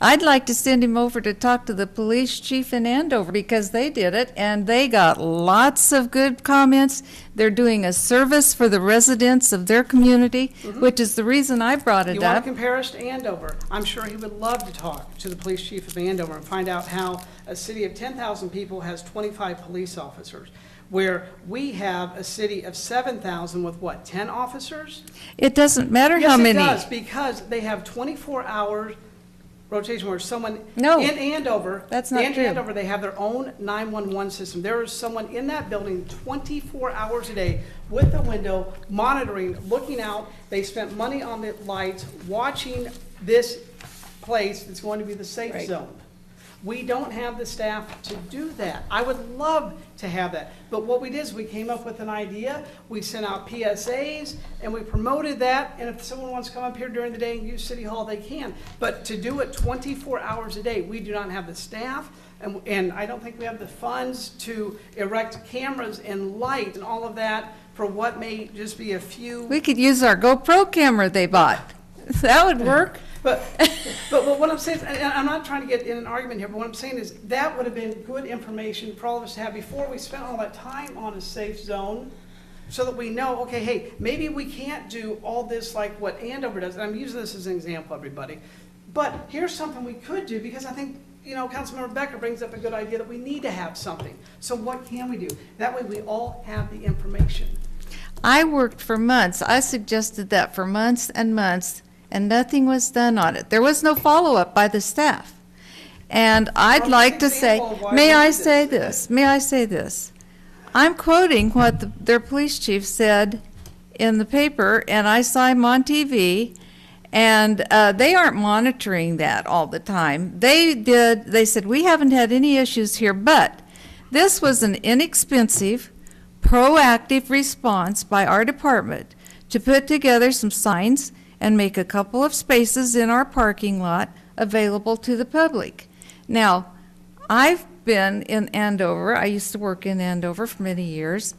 I'd like to send him over to talk to the police chief in Andover because they did it and they got lots of good comments. They're doing a service for the residents of their community, which is the reason I brought it You want to up. compare us to Andover? I'm sure he would love to talk to the police chief of Andover and find out how a city of 10,000 people has 25 police officers, where we have a city of 7,000 with what, 10 officers? It doesn't matter how many. Yes, it does, because they have 24 hours rotation where someone No, in Andover, that's not true. Andover, they have their own 911 system. There is someone in that building 24 hours a day with the window, monitoring, looking out. They spent money on the lights, watching this place that's going to be the safe Right. zone. We don't have the staff to do that. I would love to have that. But what we did is we came up with an idea, we sent out PSAs, and we promoted that. And if someone wants to come up here during the day and use City Hall, they can. But to do it 24 hours a day, we do not have the staff, and I don't think we have the funds to erect cameras and light and all of that for what may just be a few. We could use our GoPro camera they bought. That would work. But what I'm saying, and I'm not trying to get in an argument here, but what I'm saying is that would have been good information for all of us to have before we spent all that time on a safe zone, so that we know, okay, hey, maybe we can't do all this like what Andover does. And I'm using this as an example, everybody. But here's something we could do, because I think Councilmember Becker brings up a good idea that we need to have something. So what can we do? That way we all have the information. I worked for months. I suggested that for months and months, and nothing was done on it. There was no follow-up by the staff. And I'd Well, like to that's an say, example of why may we I need say this. this? May I say this? I'm quoting what their police chief said in the paper, and I saw him on TV, and they aren't monitoring that all the time. They said, we haven't had any issues here, but this was an inexpensive, proactive response by our department to put together some signs and make a couple of spaces in our parking lot available to the public. Now, I've been in Andover. I used to work in Andover for many years.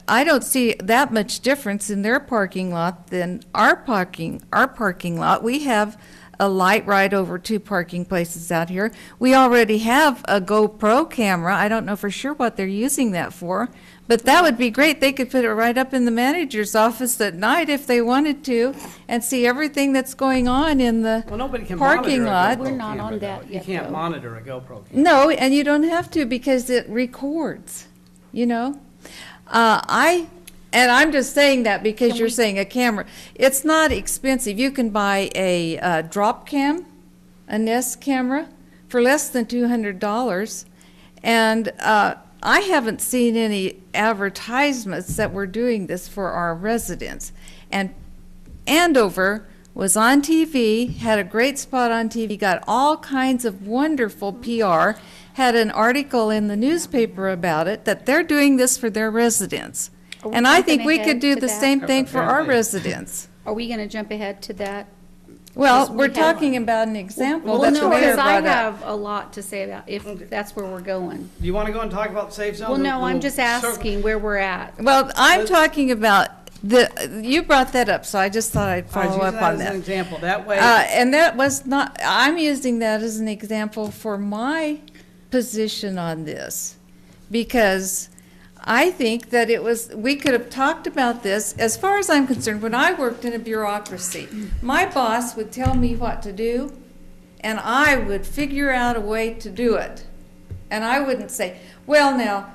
I don't see that much difference in their parking lot than our parking lot. We have a light right over two parking places out here. We already have a GoPro camera. I don't know for sure what they're using that for, but that would be great. They could put it right up in the manager's office at night if they wanted to and see everything that's going on in the Well, nobody can parking monitor a lot. GoPro We're not camera, on that though. yet, You can't though. monitor a GoPro camera. No, and you don't have to because it records, And I'm just saying that because Can you're we- saying a camera. It's not expensive. You can buy a drop cam, a Nest camera, for less than $200. And I haven't seen any advertisements that we're doing this for our residents. And Andover was on TV, had a great spot on TV, got all kinds of wonderful PR, had an article in the newspaper about it, that they're doing this for their residents. Are we And I think jumping we ahead could do to the that? same thing for our Okay. residents. Are we gonna jump ahead to that? Well, Yes, we we're have. talking about an example Well, that the no, mayor because I brought up. have a lot to say about if that's where we're going. Do you want to go and talk about safe zone? Well, no, I'm We'll just circle- asking where we're at. Well, I'm Let's- talking about you brought that up, so I just thought I'd I was follow using up on as an that. example. That way, And that was not, I'm using that as an example for my position on this, because I think that we could have talked about this. As far as I'm concerned, when I worked in a bureaucracy, my boss would tell me what to do, and I would figure out a way to do it. And I wouldn't say, well, now,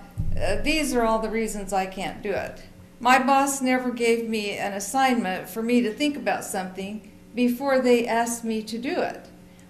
these are all the reasons I can't do it. My boss never gave me an assignment for me to think about something before they asked me to do it,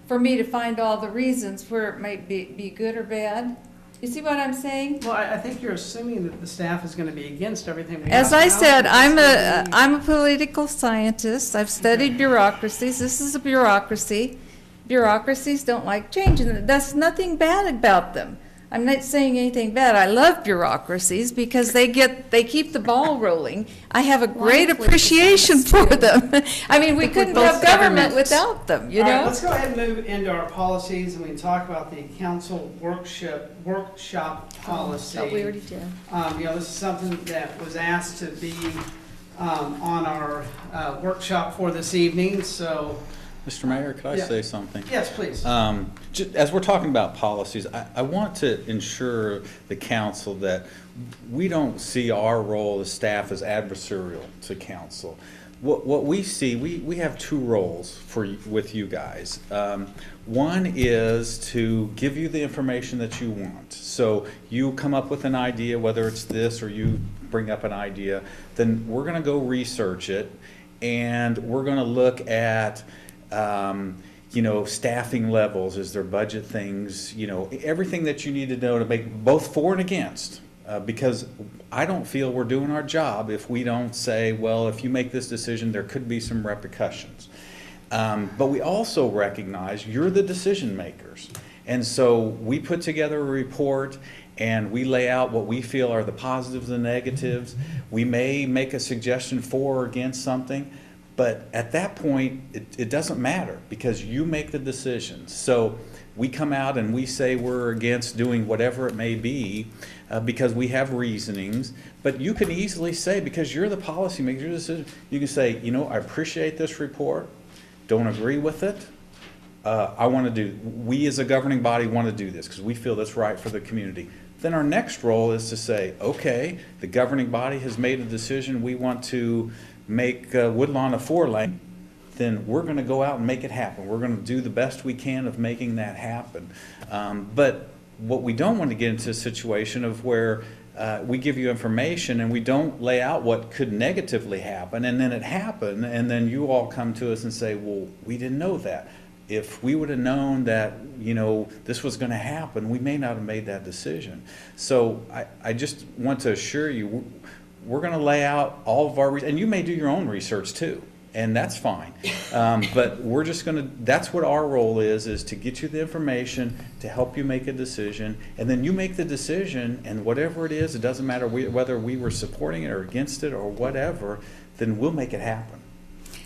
for me to find all the reasons where it might be good or bad. You see what I'm saying? well, I think you're assuming that the staff is going to be against everything. We As have I now. said, It's I'm gonna be- a political scientist. I've studied bureaucracies. This is a bureaucracy. Bureaucracies don't like change, and that's nothing bad about them. I'm not saying anything bad. I love bureaucracies because they keep the ball rolling. I have a great Wonderfully appreciation for them. I mean, we think we're couldn't both have government governments. without them, you All right, know? let's go ahead and move into our policies, and we can talk about the council workshop policy. But we already did. This is something that was asked to be on our workshop for this evening, so, Mr. Mayor, could I Yeah. say something? yes, please. As we're talking about policies, I want to ensure the council that we don't see our role as staff as adversarial to council. What we see, we have two roles with you guys. One is to give you the information that you want. So you come up with an idea, whether it's this or you bring up an idea, then we're going to go research it, and we're going to look at staffing levels, is there budget things, everything that you need to know to make both for and against. Because I don't feel we're doing our job if we don't say, well, if you make this decision, there could be some repercussions. But we also recognize you're the decision makers. And so we put together a report and we lay out what we feel are the positives and negatives. We may make a suggestion for or against something. But at that point, it doesn't matter because you make the decisions. So we come out and we say we're against doing whatever it may be because we have reasonings. But you can easily say, because you're the policymaker, you're the decision, you can say, I appreciate this report, don't agree with it. We as a governing body want to do this because we feel that's right for the community. Then our next role is to say, okay, the governing body has made a decision, we want to make Woodlawn a 4-lane. then we're gonna go out and make it happen. We're gonna do the best we can of making that happen. But what we don't want to get into a situation of where we give you information and we don't lay out what could negatively happen, and then it happened, and then you all come to us and say, well, we didn't know that. If we would have known that, this was going to happen, we may not have made that decision. So I just want to assure you, we're going to lay out all of our, and you may do your own research too, and that's fine. But we're just going to, that's what our role is to get you the information, to help you make a decision, and then you make the decision, and whatever it is, it doesn't matter whether we were supporting it or against it or whatever, then we'll make it happen.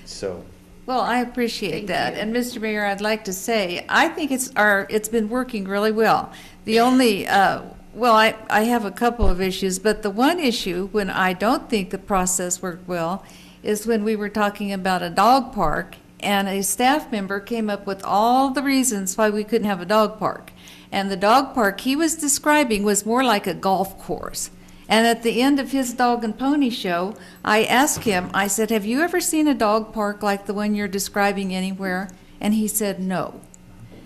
So. Well, I appreciate that. And Mr. Mayor, I'd like to say, I think it's been working really well. The only, I have a couple of issues, but the one issue when I don't think the process worked well is when we were talking about a dog park and a staff member came up with all the reasons why we couldn't have a dog park. And the dog park he was describing was more like a golf course. And at the end of his dog and pony show, I asked him, I said, have you ever seen a dog park like the one you're describing anywhere? And he said, no.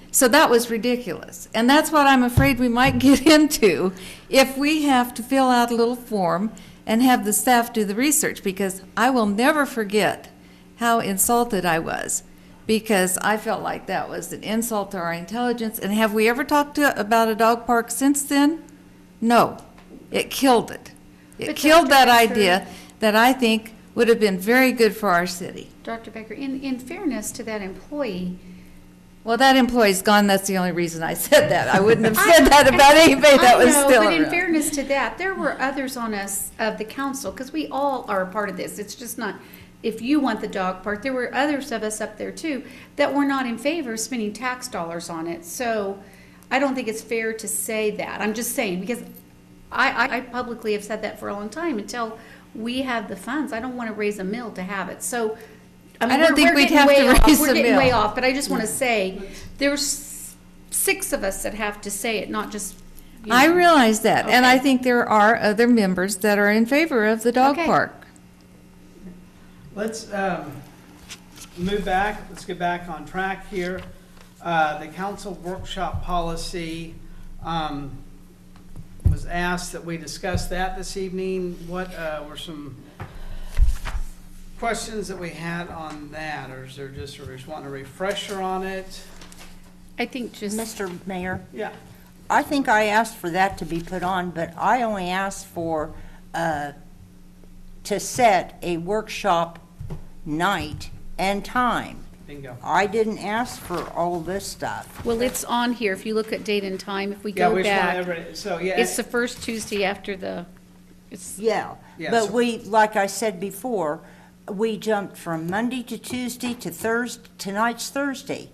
So that was ridiculous. And that's what I'm afraid we might get into if we have to fill out a little form and have the staff do the research, because I will never forget how insulted I was, because I felt like that was an insult to our intelligence. And have we ever talked about a dog park since then? No. It killed it. It killed that idea that I think would have been very good for our city. Dr. Becker, in fairness to that employee. Well, that employee's gone. That's the only reason I said that. I wouldn't have said that about anybody that was still But in around. fairness to that, there were others on us of the council, because we all are a part of this. It's just not, if you want the dog park, there were others of us up there too that were not in favor of spending tax dollars on it. So I don't think it's fair to say that. I'm just saying, because I publicly have said that for a long time. Until we have the funds, I don't want to raise a mill to have it. So, I don't think we'd have to raise We're a getting mill. way off, but I just want to say, there's 6 of us that have to say it, not just you. I realize that, and Okay. I think there are other members that are in favor of the dog Okay. park. Let's move back, let's get back on track here. The council workshop policy was asked that we discuss that this evening. What were some questions that we had on that, or is there just, or just wanting a refresher on it? I think just. Mr. Mayor, Yeah. I think I asked for that to be put on, but I only asked for, to set a workshop night and time. Bingo. I didn't ask for all this stuff. Well, it's on here. If you look at date and time, if we Yeah, go we just want back, everybody, so, yeah. it's the first Tuesday after it's. Yeah, Yeah, but so- we, like I said before, we jumped from Monday to Tuesday to Thursday, tonight's Thursday.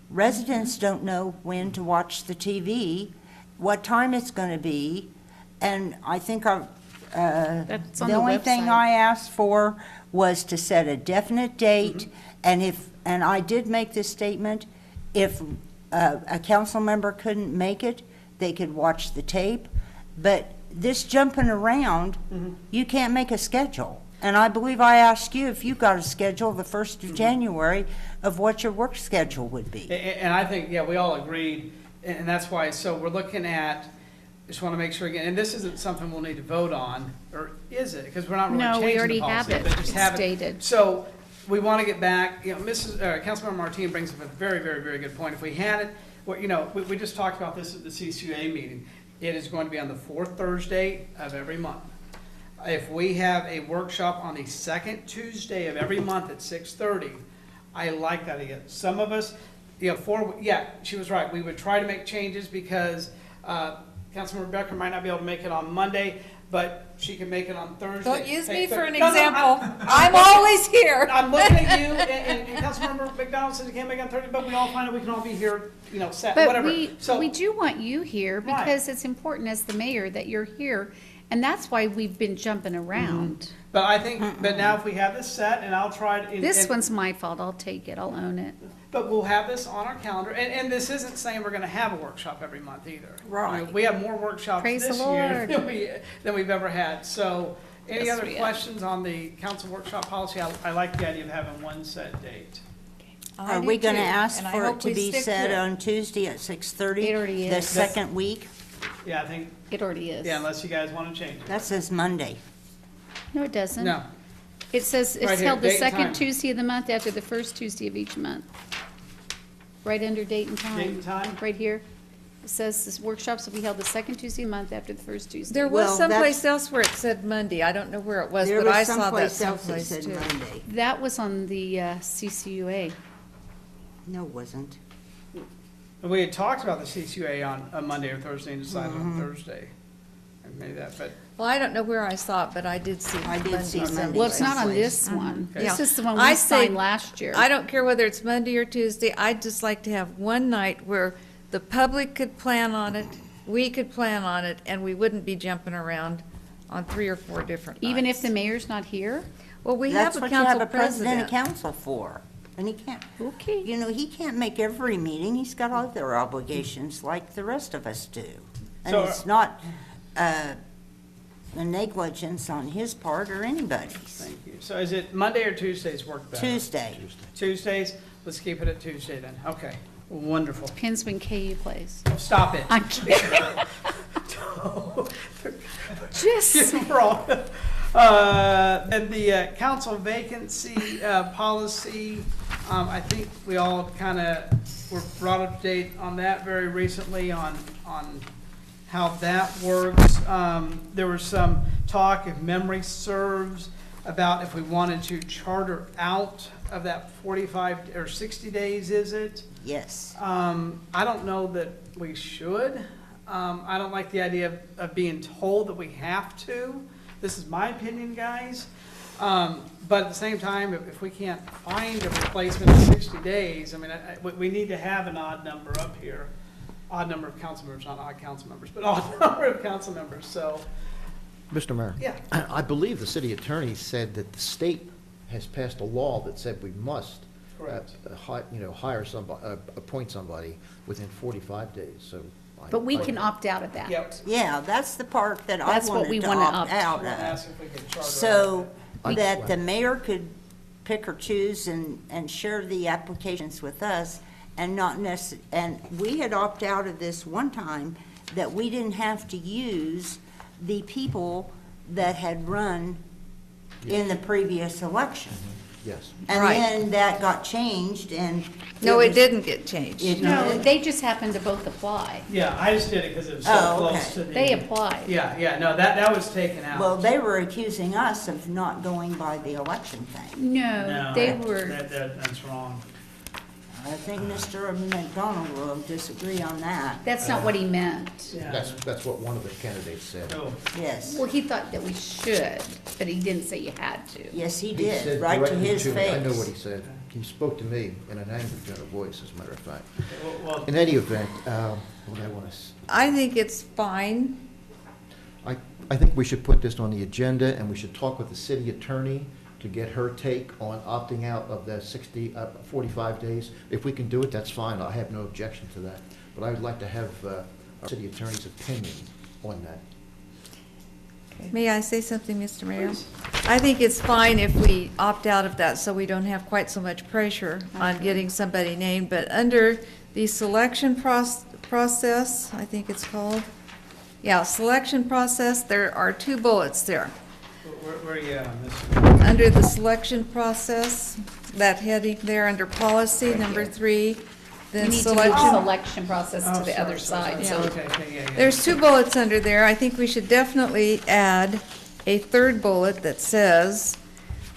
Residents don't know when to watch the TV, what time it's gonna be, and I think That's on the the only thing website. I asked for was to set a definite date, and I did make this statement, if a council member couldn't make it, they could watch the tape, but this jumping around, you can't make a schedule. And I believe I asked you if you got a schedule the 1st of January of what your work schedule would be. And I think, yeah, we all agreed, and that's why, so we're looking at, just want to make sure again, and this isn't something we'll need to vote on, or is it? Because we're not really No, we changing already the policy. have it. but just It's have it. stated. So we want to get back, Councilmember Martin brings up a very, very, very good point. If we had it, well, we just talked about this at the CCA meeting. It is going to be on the 4th Thursday of every month. If we have a workshop on the 2nd Tuesday of every month at 6:30, I like that idea. Some of us, she was right. We would try to make changes because Councilmember Becker might not be able to make it on Monday, but she can make it on Thursday. Don't use me Hey, for an no, example. I'm always here. I'm looking at you, and Councilmember McDonald says you can't make it on Thursday, but we all find out we can all be here, set, But whatever. we So, do want you here Right. because it's important as the mayor that you're here. And that's why we've been jumping around. but I think, but now if we have this set, and I'll try to. This and- one's my fault. I'll take it. I'll own it. But we'll have this on our calendar, and this isn't saying we're gonna have a workshop every month either. Right. We have more workshops Praise this the year Lord. than we've ever had. So, any Yes, other we have. questions on the council workshop policy? I like the idea of having one set date. I Are do we going to too, ask and I for it hope to we be stick to said it. on Tuesday at 6:30? It already The is. second week? Yeah, I think, It already is. yeah, unless you guys want to change it. That says Monday. No, it doesn't. No, It says Right it's here, held the date and time. second Tuesday of the month after the first Tuesday of each month. Right under date and time. Date and time? Right here. It says this workshops will be held the second Tuesday of the month after the first Tuesday. There Well, was someplace else where it said Monday. I don't know where it was, There but I was saw that someplace else that someplace said too. Monday. That was on the CCUA. No, it wasn't. we had talked about the CCUA on a Monday or Thursday and decided on Thursday. And maybe that, but, Well, I don't know where I saw it, but I did see I did see Monday Monday. Well, it's not on someplace. this one. Okay. This is the one I we say- signed last year. I don't care whether it's Monday or Tuesday, I'd just like to have one night where the public could plan on it, we could plan on it, and we wouldn't be jumping around on 3 or 4 different nights. Even if the mayor's not here? Well, we That's have a what you have council a president of president. council for. And he can't, Okay. you know, he can't make every meeting. He's got other obligations like the rest of us do. And So- it's not a negligence on his part or anybody's. thank you. So is it Monday or Tuesdays work better? Tuesday. Tuesdays? Let's keep it at Tuesday then. Okay, wonderful. Depends when KU plays. Stop it. I'm kidding. Just, And the council vacancy policy, I think we all kind of were brought up to date on that very recently on how that works. There was some talk, if memory serves, about if we wanted to charter out of that 45 or 60 days, is it? Yes. I don't know that we should. I don't like the idea of being told that we have to. This is my opinion, guys. But at the same time, if we can't find a replacement in 60 days, I mean, we need to have an odd number up here. Odd number of council members, not odd council members, but odd number of council members, so, Mr. Mayor? yeah. I believe the city attorney said that the state has passed a law that said we must, Correct. hire somebody, appoint somebody within 45 days, so. but we can opt out of that. Yep. Yeah, that's the part that I That's what we wanted to wanna opt opt- out I'm gonna of. ask if we could charter out of So it. that the mayor could pick or choose and share the applications with us and not and we had opted out of this one time that we didn't have to use the people that had run in the previous election. Yes. And Right. then that got changed and. No, it was- didn't get changed. It No, did? they just happened to both apply. Yeah, I just did it because it was so Oh, close okay. to the. They applied. Yeah, no, that was taken out. Well, they were accusing us of not going by the election thing. No, No, they were, that's wrong. I think Mr. McDonald will disagree on that. that's not what he meant. Yeah. That's what one of the candidates said. Oh, Yes. Well, he thought that we should, but he didn't say you had to. Yes, he He did, said right to directly his me. face. I know what he said. He spoke to me in an angry tone of voice, as a matter of fact. well, In any event, what do I want to I think it's fine. I think we should put this on the agenda, and we should talk with the city attorney to get her take on opting out of the 45 days. If we can do it, that's fine, I have no objection to that. But I would like to have our city attorney's opinion on that. May I say something, Mr. Mayor? I think it's fine if we opt out of that, so we don't have quite so much pressure on getting somebody named. But under the selection process, I think it's called, selection process, there are 2 bullets there. where are you at on this? Under the selection process, that heading there, under policy, number 3, We then need to move the selection. selection process Oh, to the other sorry. side, so. Okay, yeah. There's 2 bullets under there. I think we should definitely add a 3rd bullet that says,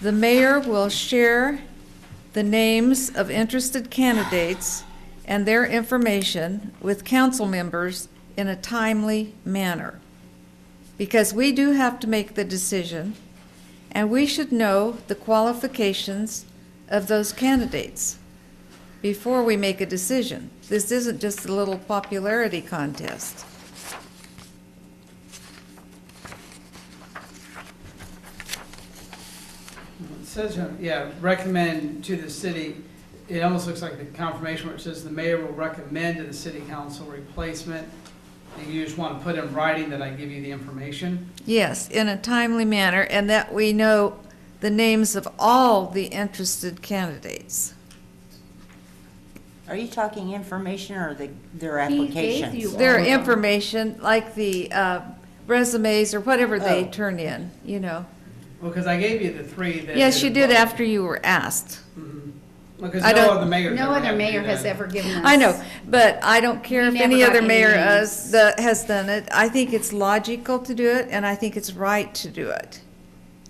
the mayor will share the names of interested candidates and their information with council members in a timely manner. Because we do have to make the decision, and we should know the qualifications of those candidates before we make a decision. This isn't just a little popularity contest. It says, recommend to the city, it almost looks like the confirmation where it says the mayor will recommend to the city council replacement. And you just want to put in writing that I give you the information? Yes, in a timely manner, and that we know the names of all the interested candidates. Are you talking information or their He gave applications? you Their all- information, like the resumes or whatever they Oh. turn in, you know. Well, because I gave you the three that. Yes, you did vote. after you were asked. Because I no don't- other mayor. No other mayor has ever given us. I know, but I don't care We if never any got other any mayor names. has done it. I think it's logical to do it, and I think it's right to do it.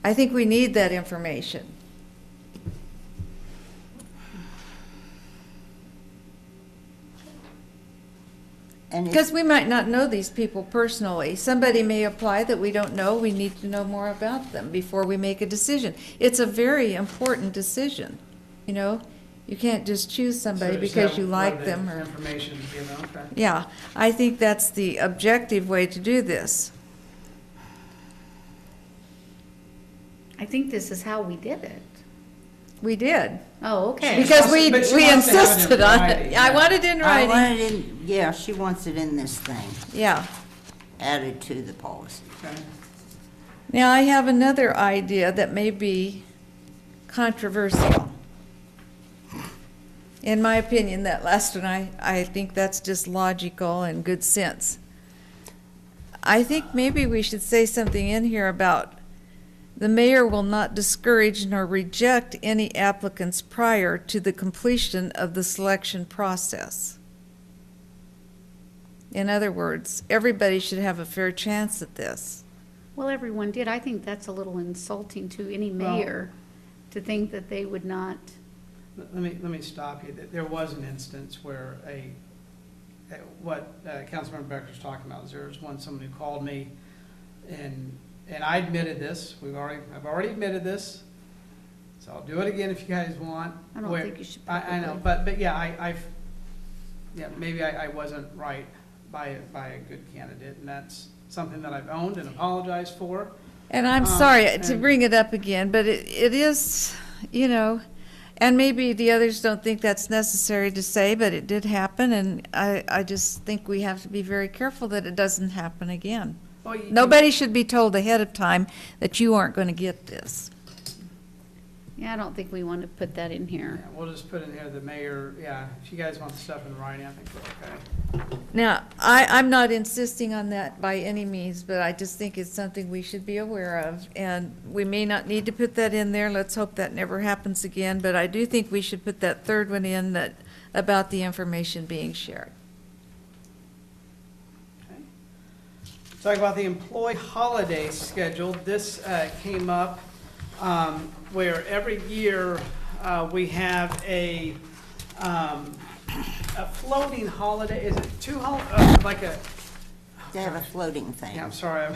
I think we need that information. And Because it's, we might not know these people personally. Somebody may apply that we don't know. We need to know more about them before we make a decision. It's a very important decision, you know? You can't just choose somebody because you like them or. Information, you know, okay. Yeah, I think that's the objective way to do this. I think this is how we did it. We did. Oh, okay. Because we But she we wants to have it in insisted on writing, it. I yeah. want it in I writing. want it in, yeah, she wants it in this thing, Yeah. added to the policy. Okay. Now, I have another idea that may be controversial. In my opinion, that last one, I think that's just logical and good sense. I think maybe we should say something in here about the mayor will not discourage nor reject any applicants prior to the completion of the selection process. In other words, everybody should have a fair chance at this. Well, everyone did. I think that's a little insulting to any mayor to think that they would not. Let me stop you. There was an instance where what Councilmember Becker's talking about is there was someone who called me and I admitted this. I've already admitted this. So I'll do it again if you guys want. I don't think you should I know, publicly. but yeah, maybe I wasn't right by a good candidate, and that's something that I've owned and apologized for. And I'm sorry to and- bring it up again, but it is, you know, and maybe the others don't think that's necessary to say, but it did happen, and I just think we have to be very careful that it doesn't happen again. Well, you- Nobody should be told ahead of time that you aren't going to get this. Yeah, I don't think we want to put that in Yeah, here. we'll just put in here the mayor, yeah, if you guys want the stuff in writing, I think we're okay. Now, I'm not insisting on that by any means, but I just think it's something we should be aware of, and we may not need to put that in there. Let's hope that never happens again, but I do think we should put that third one in, that, about the information being shared. Talk about the employee holiday schedule. This came up where every year we have a floating holiday. Is it like a? They have a floating thing. Yeah, I'm sorry.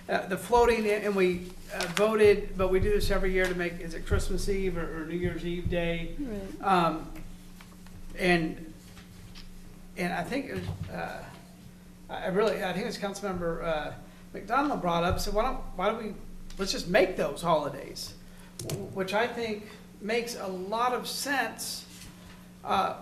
The floating, and we voted, but we do this every year to make, is it Christmas Eve or New Year's Eve day? And I think it was, I think it was Councilmember McDonald brought up, said, why don't we, let's just make those holidays, which I think makes a lot of sense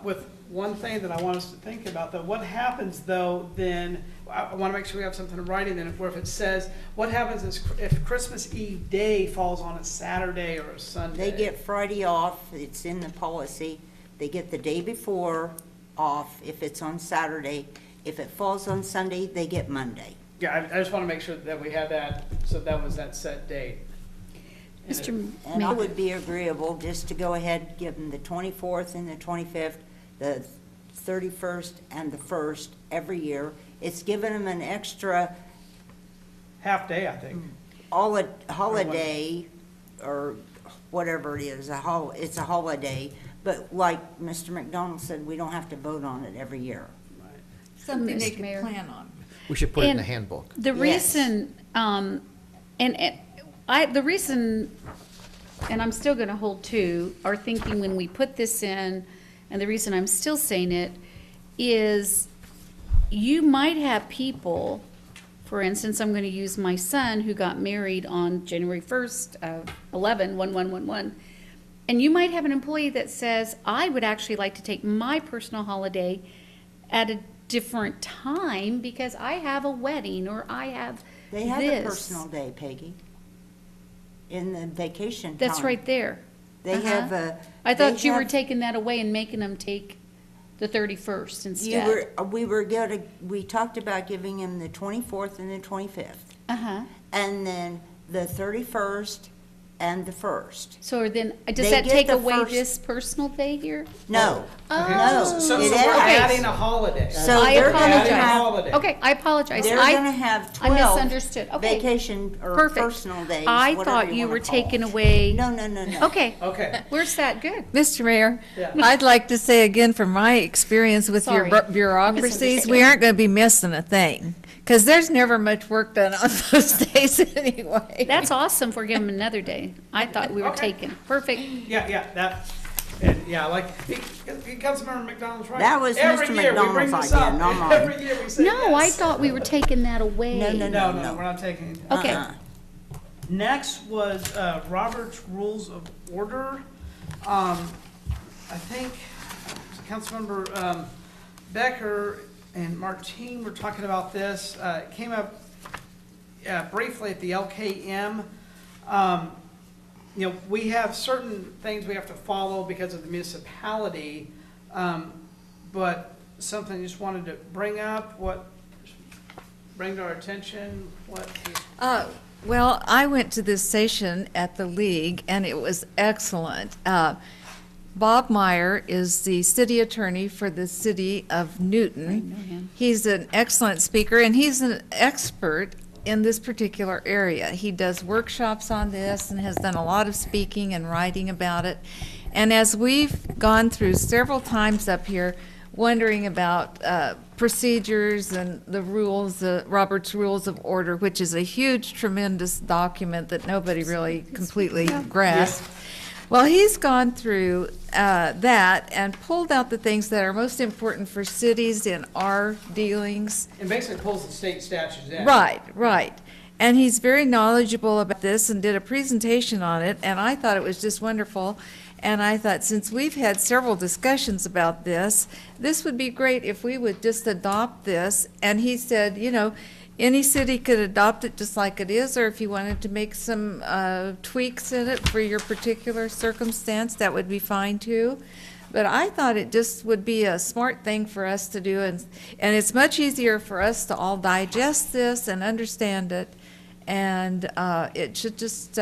with one thing that I want us to think about, though. What happens, though, then, I want to make sure we have something in writing, then, where if it says, what happens is if Christmas Eve day falls on a Saturday or a Sunday? They get Friday off, it's in the policy. They get the day before off if it's on Saturday. If it falls on Sunday, they get Monday. Yeah, I just want to make sure that we have that, so that was that set date. And Mr. And I Mayor, would be agreeable just to go ahead, give them the 24th and the 25th, the 31st and the 1st every year. It's giving them an extra Half day, I think. holiday or whatever it is, it's a holiday. But like Mr. McDonald said, we don't have to vote on it every year. Something they Mr. can Mayor. plan on. We should put it in the And- handbook. the Yes. reason, the reason, and I'm still gonna hold to, our thinking when we put this in, and the reason I'm still saying it, is you might have people, for instance, I'm gonna use my son who got married on January 1st of 11/11/11, and you might have an employee that says, I would actually like to take my personal holiday at a different time because I have a wedding or I have They have this. a personal day, Peggy, in the vacation time. That's right there. They have a. I they thought you were have- taking that away and making them take the 31st You instead. we talked about giving him the 24th and the 25th, Uh-huh. and then the 31st and the 1st. So then, does They that get take the away first- this personal day here? No, Okay, no, so it we're adds. adding a holiday. So I they're gonna adding a have, holiday. Okay, I apologize. they're gonna have I 12 misunderstood. Okay. vacation or Perfect. personal days, I whatever thought you wanna were call taking it. away. No, no, no, no. Okay, Okay. where's that? Good. Mr. Mayor, Yeah. I'd like to say again, from my experience with your Sorry. bureaucracies, Misunderstood. we aren't going to be missing a thing, because there's never much work done on those days anyway. That's awesome if we're giving him another day. I thought we were Okay. taking. Perfect. Yeah, that, and yeah, like, Councilmember McDonald's right. That was Every Mr. year we bring McDonald's this idea, up. not mine. Every year we say No, I yes. thought we were taking that away. No, no, No, we're not taking it. Okay. Uh-uh. Next was Robert's Rules of Order. I think Councilmember Becker and Martine were talking about this. It came up briefly at the LKM. You know, we have certain things we have to follow because of the municipality, but something I just wanted to bring up, bring to our attention, what is Well, I went to this session at the League, and it was excellent. Bob Meyer is the city attorney for the city of Newton. He's an excellent speaker, and he's an expert in this particular area. He does workshops on this and has done a lot of speaking and writing about it. And as we've gone through several times up here, wondering about procedures and the rules, Robert's Rules of Order, which is a huge, tremendous document that nobody really completely grasped. Well, he's gone through that and pulled out the things that are most important for cities in our dealings. and basically pulls the state statutes in. Right. And he's very knowledgeable about this and did a presentation on it, and I thought it was just wonderful. And I thought, since we've had several discussions about this, this would be great if we would just adopt this. And he said, you know, any city could adopt it just like it is, or if you wanted to make some tweaks in it for your particular circumstance, that would be fine too. But I thought it just would be a smart thing for us to do, and it's much easier for us to all digest this and understand it. And it should just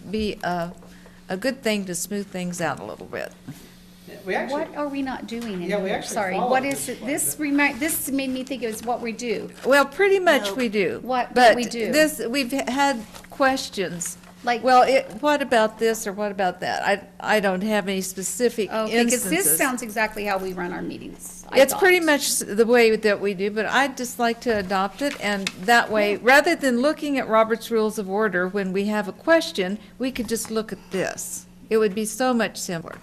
be a good thing to smooth things out a little bit. We actually, What are we not doing in Yeah, we here? actually Sorry, followed what this is it? quite a This made me think it was what we do. Well, pretty much No. we do. What But we do? this, we've had questions. Like- well, what about this or what about that? I don't have any specific Okay, because instances. this sounds exactly how we run our meetings. I It's pretty thought. much the way that we do, but I'd just like to adopt it, and that way, rather than looking at Robert's Rules of Order, when we have a question, we could just look at this. It would be so much simpler.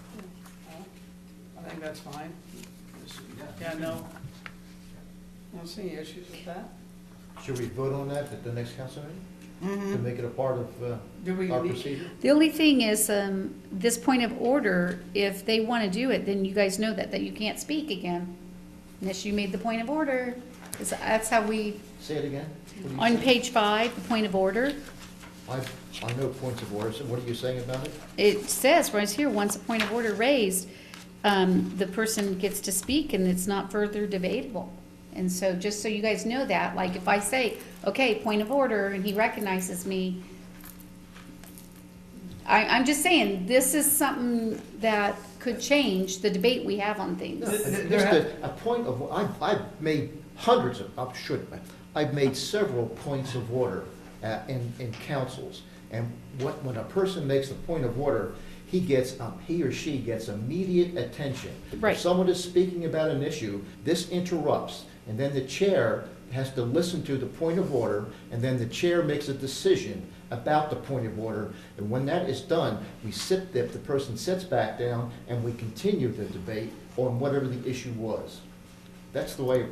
I think that's fine. Yeah, no. Don't see any issues with that. Should we vote on that at the next council meeting? Mm-hmm. To make it a part of Do we our need- procedure? The only thing is, this point of order, if they want to do it, then you guys know that you can't speak again unless you made the point of order. That's how we, Say it again? What do you on say? page 5, the point of order, I know points of order, so what are you saying about it? it says right here, once a point of order raised, the person gets to speak and it's not further debatable. And so, just so you guys know that, like if I say, okay, point of order, and he recognizes me, I'm just saying, this is something that could change the debate we have on things. Just a point of, I've made hundreds of, I've made several points of order in councils. And when a person makes a point of order, he or she gets immediate attention. Right. If someone is speaking about an issue, this interrupts, and then the chair has to listen to the point of order, and then the chair makes a decision about the point of order. And when that is done, the person sits back down, and we continue the debate on whatever the issue was. That's the way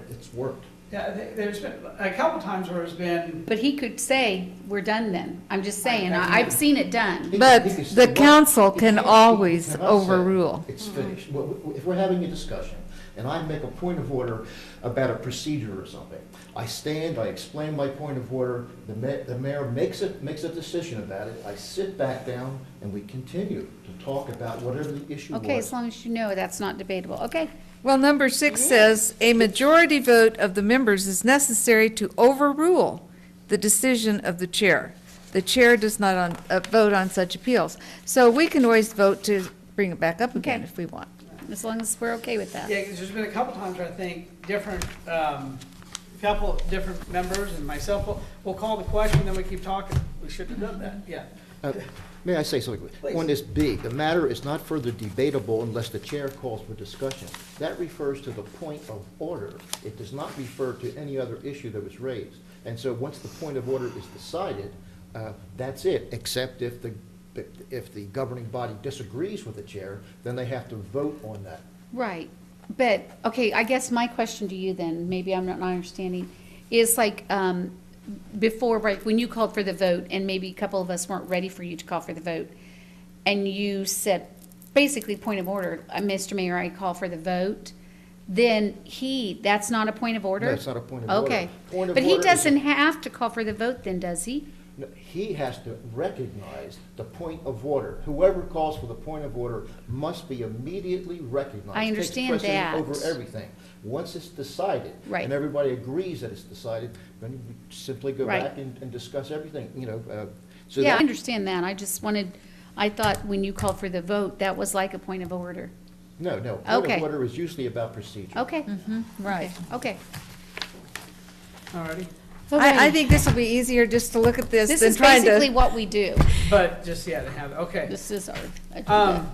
it's worked. Yeah, there's been a couple times where there's been, But he could say, we're done then. I'm just saying, I- I've seen it done. But He can the say, council he can can't- always he cannot say, overrule. It's finished. If we're having a discussion, and I make a point of order about a procedure or something, I stand, I explain my point of order, the mayor makes a decision about it, I sit back down, and we continue to talk about whatever the issue was. Okay, as long as you know that's not debatable. Okay, Well, number 6 says, "A majority vote of the members is necessary to overrule the decision of the chair. The chair does not vote on such appeals." So we can always vote to bring it back up again Okay. if we want. As long as we're okay with that. Yeah, 'cause there's been a couple times where I think different, couple of different members and myself will call the question, then we keep talking. We shouldn't have done that, yeah. May I say something? Please. On this B, the matter is not further debatable unless the chair calls for discussion. That refers to the point of order. It does not refer to any other issue that was raised. And so once the point of order is decided, that's it, except if the governing body disagrees with the chair, then they have to vote on that. Right, but, okay, I guess my question to you then, maybe I'm not understanding, is like, before, right, when you called for the vote, and maybe a couple of us weren't ready for you to call for the vote, and you said, basically, point of order, Mr. Mayor, I call for the vote, then that's not a point of order? No, it's not a point of order. Okay, Point of but he order is- doesn't have to call for the vote then, does he? No, he has to recognize the point of order. Whoever calls for the point of order must be immediately recognized. I Takes understand precedent that. over everything. Once it's decided, Right. and everybody agrees that it's decided, then we simply go Right. back and discuss everything, so Yeah, I that, understand that, I thought when you called for the vote, that was like a point of order. no, point Okay. of order is usually about procedure. Okay, Right. okay. Alrighty, I think this will be easier just to look at this This than is trying basically to. what we do. but just, yeah, to have, okay. This is our agenda.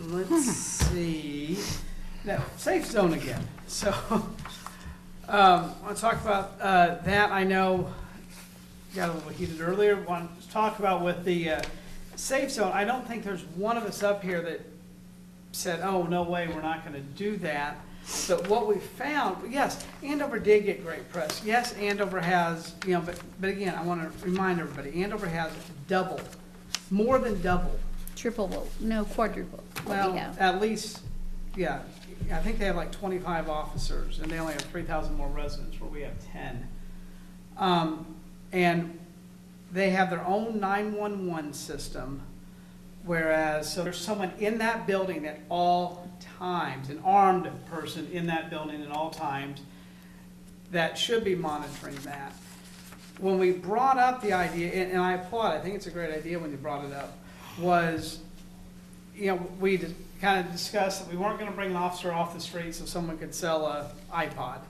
Let's see, now, safe zone again, so, I want to talk about, that, I know, got a little heated earlier, want to talk about with the, safe zone, I don't think there's one of us up here that said, oh, no way, we're not gonna do that. But what we found, yes, Andover did get great press. Yes, Andover has, but again, I want to remind everybody, Andover has double, more than double. Triple, no, quadruple. what we Well, have. at least, yeah, I think they have like 25 officers, and they only have 3,000 more residents, where we have 10. And they have their own 911 system, whereas, so there's someone in that building at all times, an armed person in that building at all times, that should be monitoring that. When we brought up the idea, and I applaud, I think it's a great idea when you brought it up, was, we kind of discussed that we weren't gonna bring an officer off the street so someone could sell a iPod,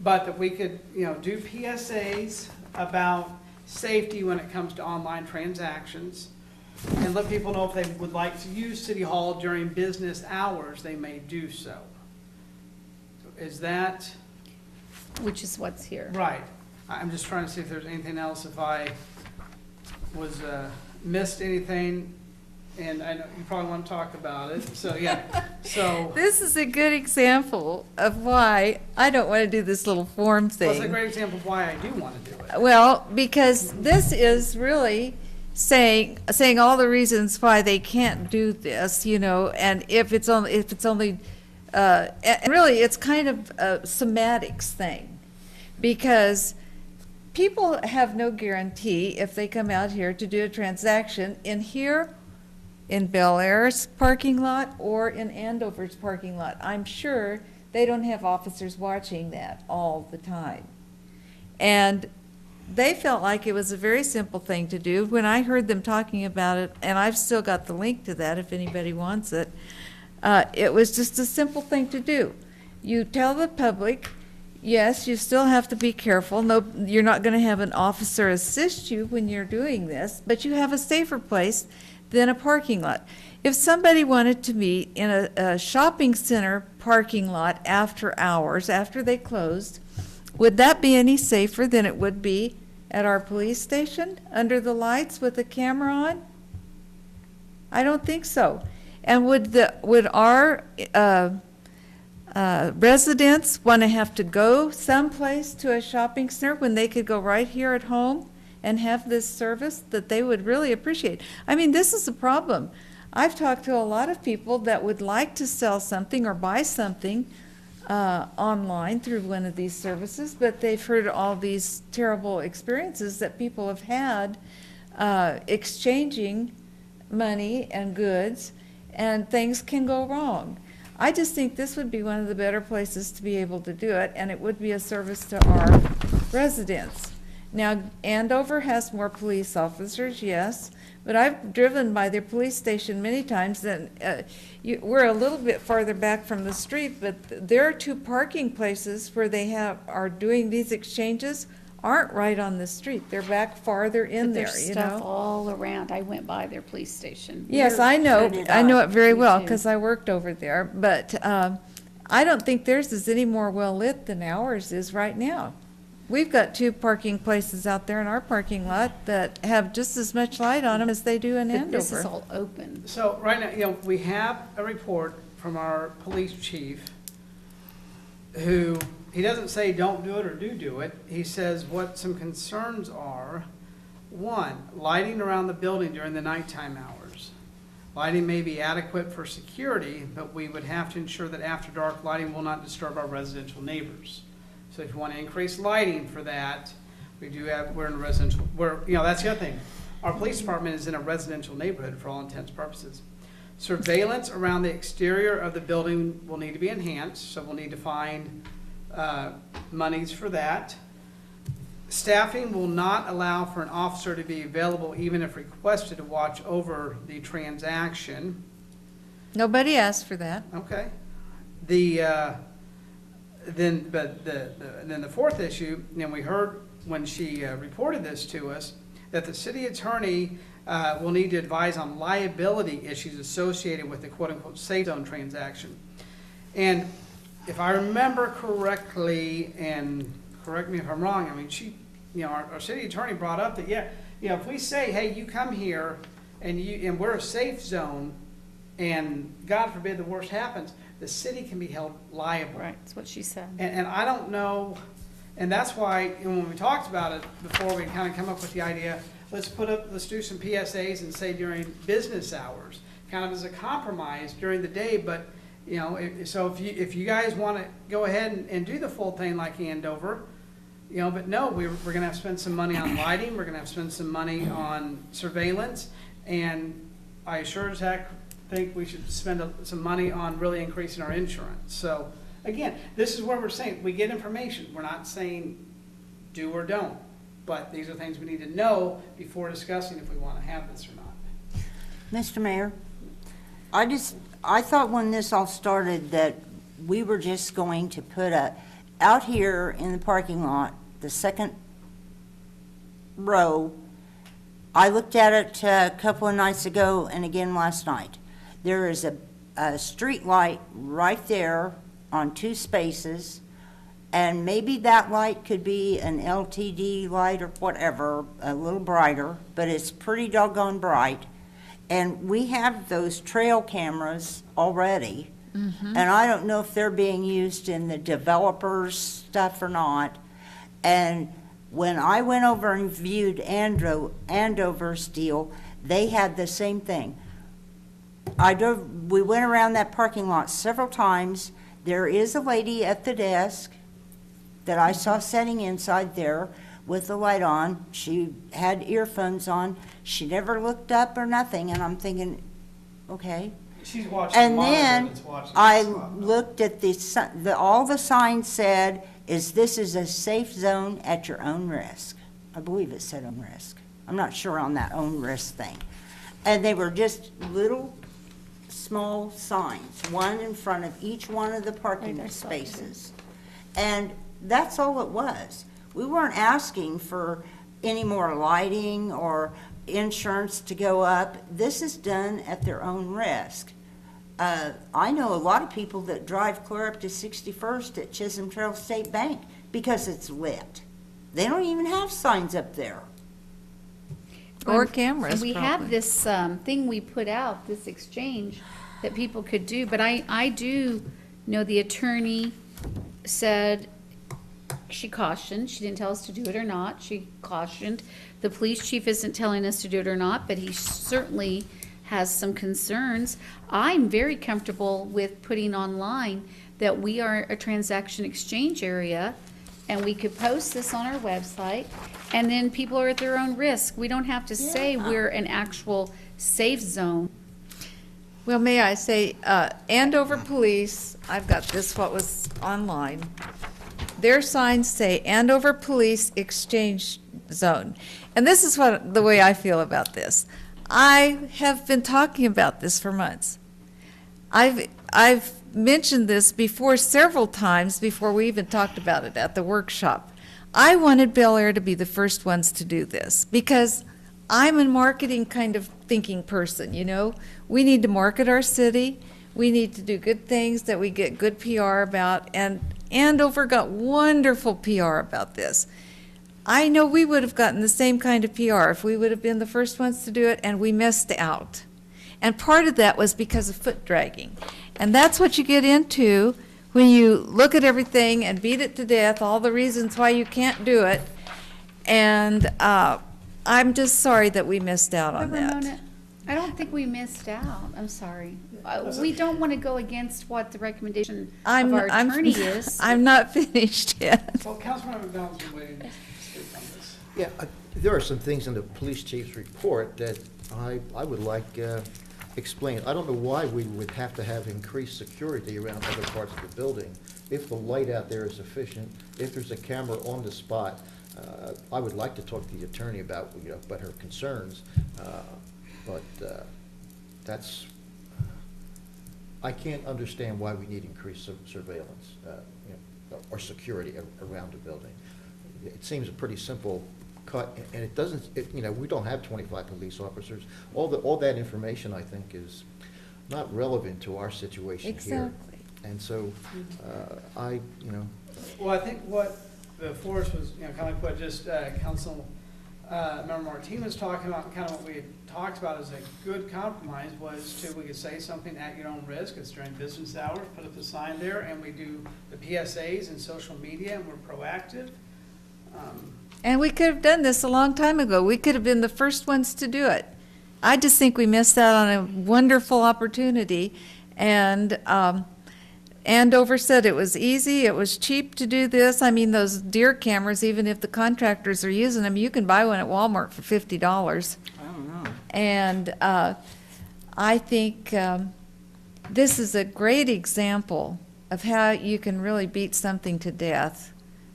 but that we could, do PSAs about safety when it comes to online transactions, and let people know if they would like to use City Hall during business hours, they may do so. Is that Which is what's here. right? I'm just trying to see if there's anything else, if I was, missed anything, and I know you probably want to talk about it, so, yeah, so. This is a good example of why I don't want to do this little form Well, it's a thing. great example of why I do want to do it. Well, because this is really saying all the reasons why they can't do this, and if it's only, and really, it's kind of a semantics thing. Because people have no guarantee if they come out here to do a transaction in Bel Aire's parking lot or in Andover's parking lot. I'm sure they don't have officers watching that all the time. And they felt like it was a very simple thing to do. When I heard them talking about it, and I've still got the link to that if anybody wants it, it was just a simple thing to do. You tell the public, yes, you still have to be careful. No, you're not going to have an officer assist you when you're doing this, but you have a safer place than a parking lot. If somebody wanted to meet in a shopping center parking lot after hours, after they closed, would that be any safer than it would be at our police station under the lights with a camera on? I don't think so. And would our residents want to have to go someplace to a shopping center when they could go right here at home and have this service that they would really appreciate? I mean, this is a problem. I've talked to a lot of people that would like to sell something or buy something online through one of these services, but they've heard all these terrible experiences that people have had exchanging money and goods, and things can go wrong. I just think this would be one of the better places to be able to do it, and it would be a service to our residents. Now, Andover has more police officers, yes, but I've driven by their police station many times, and we're a little bit farther back from the street, but there are two parking places where they are doing these exchanges, aren't right on the street. They're back farther in But there, there's you stuff know? all around. I went by their police station. Yes, We're- I know, So did I know I. it very Me well, too. because I worked over there, but I don't think theirs is any more well-lit than ours is right now. We've got two parking places out there in our parking lot that have just as much light on them as they do in But this is Andover. all open. So right now, we have a report from our police chief who, he doesn't say don't do it or do it. He says what some concerns are. One, lighting around the building during the nighttime hours. Lighting may be adequate for security, but we would have to ensure that after dark lighting will not disturb our residential neighbors. So if you want to increase lighting for that, we're in a residential, that's the other thing. Our police department is in a residential neighborhood for all intents and purposes. Surveillance around the exterior of the building will need to be enhanced, so we'll need to find monies for that. Staffing will not allow for an officer to be available even if requested to watch over the transaction. Nobody asked for that. Okay. Then the fourth issue, and we heard when she reported this to us, that the city attorney will need to advise on liability issues associated with the quote-unquote safe zone transaction. And if I remember correctly, and correct me if I'm wrong, I mean, our city attorney brought up that, if we say, hey, you come here and we're a safe zone, and God forbid the worst happens, the city can be held liable. Right, that's what she said. And I don't know, and that's why, when we talked about it before, we kind of come up with the idea, let's do some PSAs and say during business hours, kind of as a compromise during the day, but, so if you guys want to go ahead and do the full thing like Andover, but no, we're going to have to spend some money on lighting, we're going to have to spend some money on surveillance, and I sure as heck think we should spend some money on really increasing our insurance. So again, this is where we're saying we get information. We're not saying do or don't, but these are things we need to know before discussing if we want to have this or not. Mr. Mayor, I thought when this all started that we were just going to put out here in the parking lot, the second row. I looked at it a couple of nights ago and again last night. There is a street light right there on two spaces, and maybe that light could be an LTD light or whatever, a little brighter, but it's pretty doggone bright. And we have those trail cameras already, and I don't know if they're being used in the developers' stuff or not. And when I went over and viewed Andover's deal, they had the same thing. We went around that parking lot several times. There is a lady at the desk that I saw sitting inside there with the light on. She had earphones on. She never looked up or nothing, and I'm thinking, okay. She's watching And the monitor then that's watching I the clock. looked at all the signs said, this is a safe zone at your own risk. I believe it said own risk. I'm not sure on that own risk thing. And they were just little, small signs, one in front of each one of the parking Right, I saw it too. spaces. And that's all it was. We weren't asking for any more lighting or insurance to go up. This is done at their own risk. I know a lot of people that drive clear up to 61st at Chisholm Trail State Bank because it's lit. They don't even have signs up there. Or cameras, And we have probably. this thing we put out, this exchange that people could do, but I do know the attorney said, she cautioned, she didn't tell us to do it or not, she cautioned. The police chief isn't telling us to do it or not, but he certainly has some concerns. I'm very comfortable with putting online that we are a transaction exchange area, and we could post this on our website, and then people are at their own risk. We don't have to say we're an actual safe zone. Well, may I say, Andover Police, I've got this, what was online. Their signs say Andover Police Exchange Zone. And this is the way I feel about this. I have been talking about this for months. I've mentioned this before several times before we even talked about it at the workshop. I wanted Bel Aire to be the first ones to do this because I'm a marketing kind of thinking person, you know. We need to market our city. We need to do good things that we get good PR about, and Andover got wonderful PR about this. I know we would have gotten the same kind of PR if we would have been the first ones to do it, and we missed out. And part of that was because of foot dragging. And that's what you get into when you look at everything and beat it to death, all the reasons why you can't do it. And I'm just sorry that we missed out on But that. Ramona, I don't think we missed out. I'm sorry. We don't want to go against what the recommendation of our attorney is. I'm not finished yet. Well, Councilmember McDonald's been waiting to speak on this. Yeah, there are some things in the police chief's report that I would like explained. I don't know why we would have to have increased security around other parts of the building. If the light out there is sufficient, if there's a camera on the spot, I would like to talk to the attorney about, about her concerns. But that's, I can't understand why we need increased surveillance, or security around the building. It seems a pretty simple cut, and it doesn't, we don't have 25 police officers. All that information, I think, is not relevant to our situation here. Exactly. And so, Well, I think what the force was, kind of like what just Council Member Martin was talking about, and kind of what we had talked about as a good compromise was we could say something at your own risk. It's during business hours, put up the sign there, and we do the PSAs and social media, and we're proactive. And we could have done this a long time ago. We could have been the first ones to do it. I just think we missed out on a wonderful opportunity. And Andover said it was easy, it was cheap to do this. I mean, those deer cameras, even if the contractors are using them, you can buy one at Walmart for $50. I don't know. And I think this is a great example of how you can really beat something to death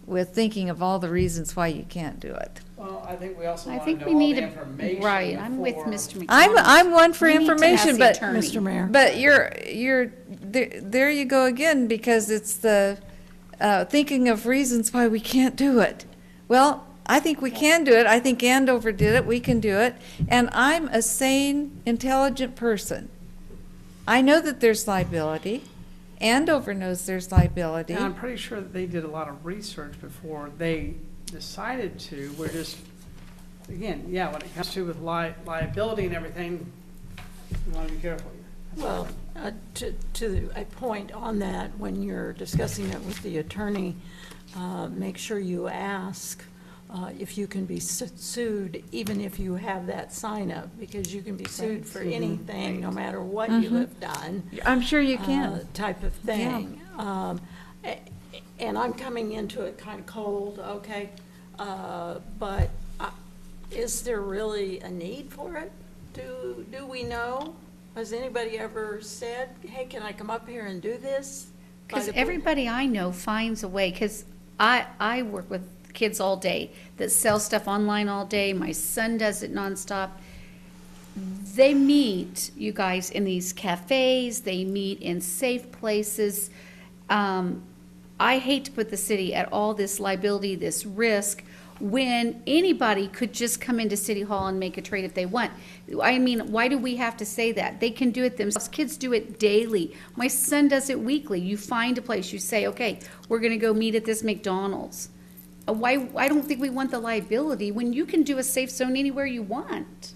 with thinking of all the reasons why you can't do it. Well, I think we also I want think to we know all need the to, information. right, I'm with before- Mr. McDonald. I'm one for We need to ask information, the but attorney. Mr. Mayor. But you're there you go again, because it's the thinking of reasons why we can't do it. Well, I think we can do it. I think Andover did it. We can do it. And I'm a sane, intelligent person. I know that there's liability. Andover knows there's liability. And I'm pretty sure that they did a lot of research before they decided to. We're just, again, when it comes to with liability and everything, you want to be careful. Well, to a point on that, when you're discussing it with the attorney, make sure you ask if you can be sued, even if you have that sign up, because you can be sued for anything, no matter what you have done. I'm sure you can. Type of thing. And I'm coming into it kind of cold, okay? But is there really a need for it? Do we know? Has anybody ever said, hey, can I come up here and do this? Because everybody I know finds a way, because I work with kids all day that sell stuff online all day. My son does it nonstop. They meet, you guys, in these cafes. They meet in safe places. I hate to put the city at all this liability, this risk, when anybody could just come into City Hall and make a trade if they want. I mean, why do we have to say that? They can do it themselves. Kids do it daily. My son does it weekly. You find a place, you say, okay, we're gonna go meet at this McDonald's. Why, I don't think we want the liability when you can do a safe zone anywhere you want.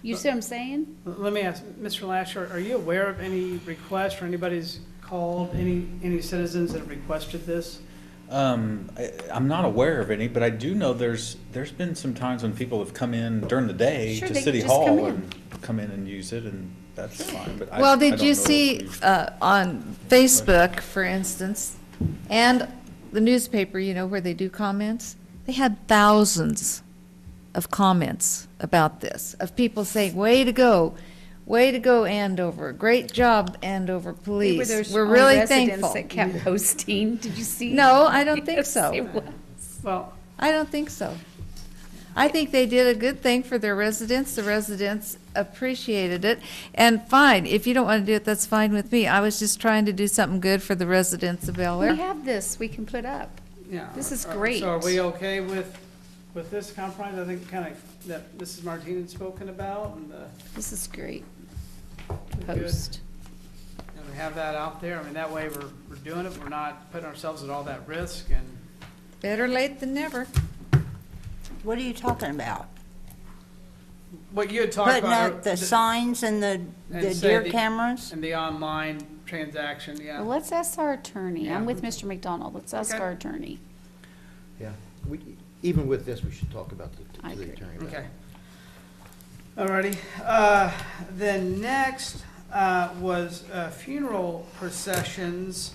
You see what I'm saying? Let me ask, Mr. Lasher, are you aware of any requests or anybody's called, any citizens that have requested this? I'm not aware of any, but I do know there's been some times when people have come in during the day Sure, to they City could just come Hall in. and come in and use it, and that's fine, but I Well, I did don't you know if see we've- on Facebook, for instance, and the newspaper, where they do comments? They had thousands of comments about this, of people saying, way to go. Way to go, Andover. Great job, Andover They were Police. those We're own really residents thankful. that kept posting. Did you see? No, I don't think Yes, so. it was. Well, I don't think so. I think they did a good thing for their residents. The residents appreciated it. And fine, if you don't want to do it, that's fine with me. I was just trying to do something good for the residents of Bel We Aire. have this, we can put up. yeah. This is All right, great. So are we okay with this compromise? I think kind of that Mrs. Martin had spoken about and This is great. good. Post. And we have that out there. I mean, that way we're doing it. We're not putting ourselves at all that risk and Better late than never. What are you talking about? what you had talked Putting about. up the signs and the and say deer the- cameras? And the online transaction, Well, yeah. let's ask our attorney. Yeah. I'm with Mr. McDonald. Let's ask Okay. our attorney. Yeah, even with this, we should talk about I to the agree. attorney. about it. Okay. Alrighty. Then next was funeral processions,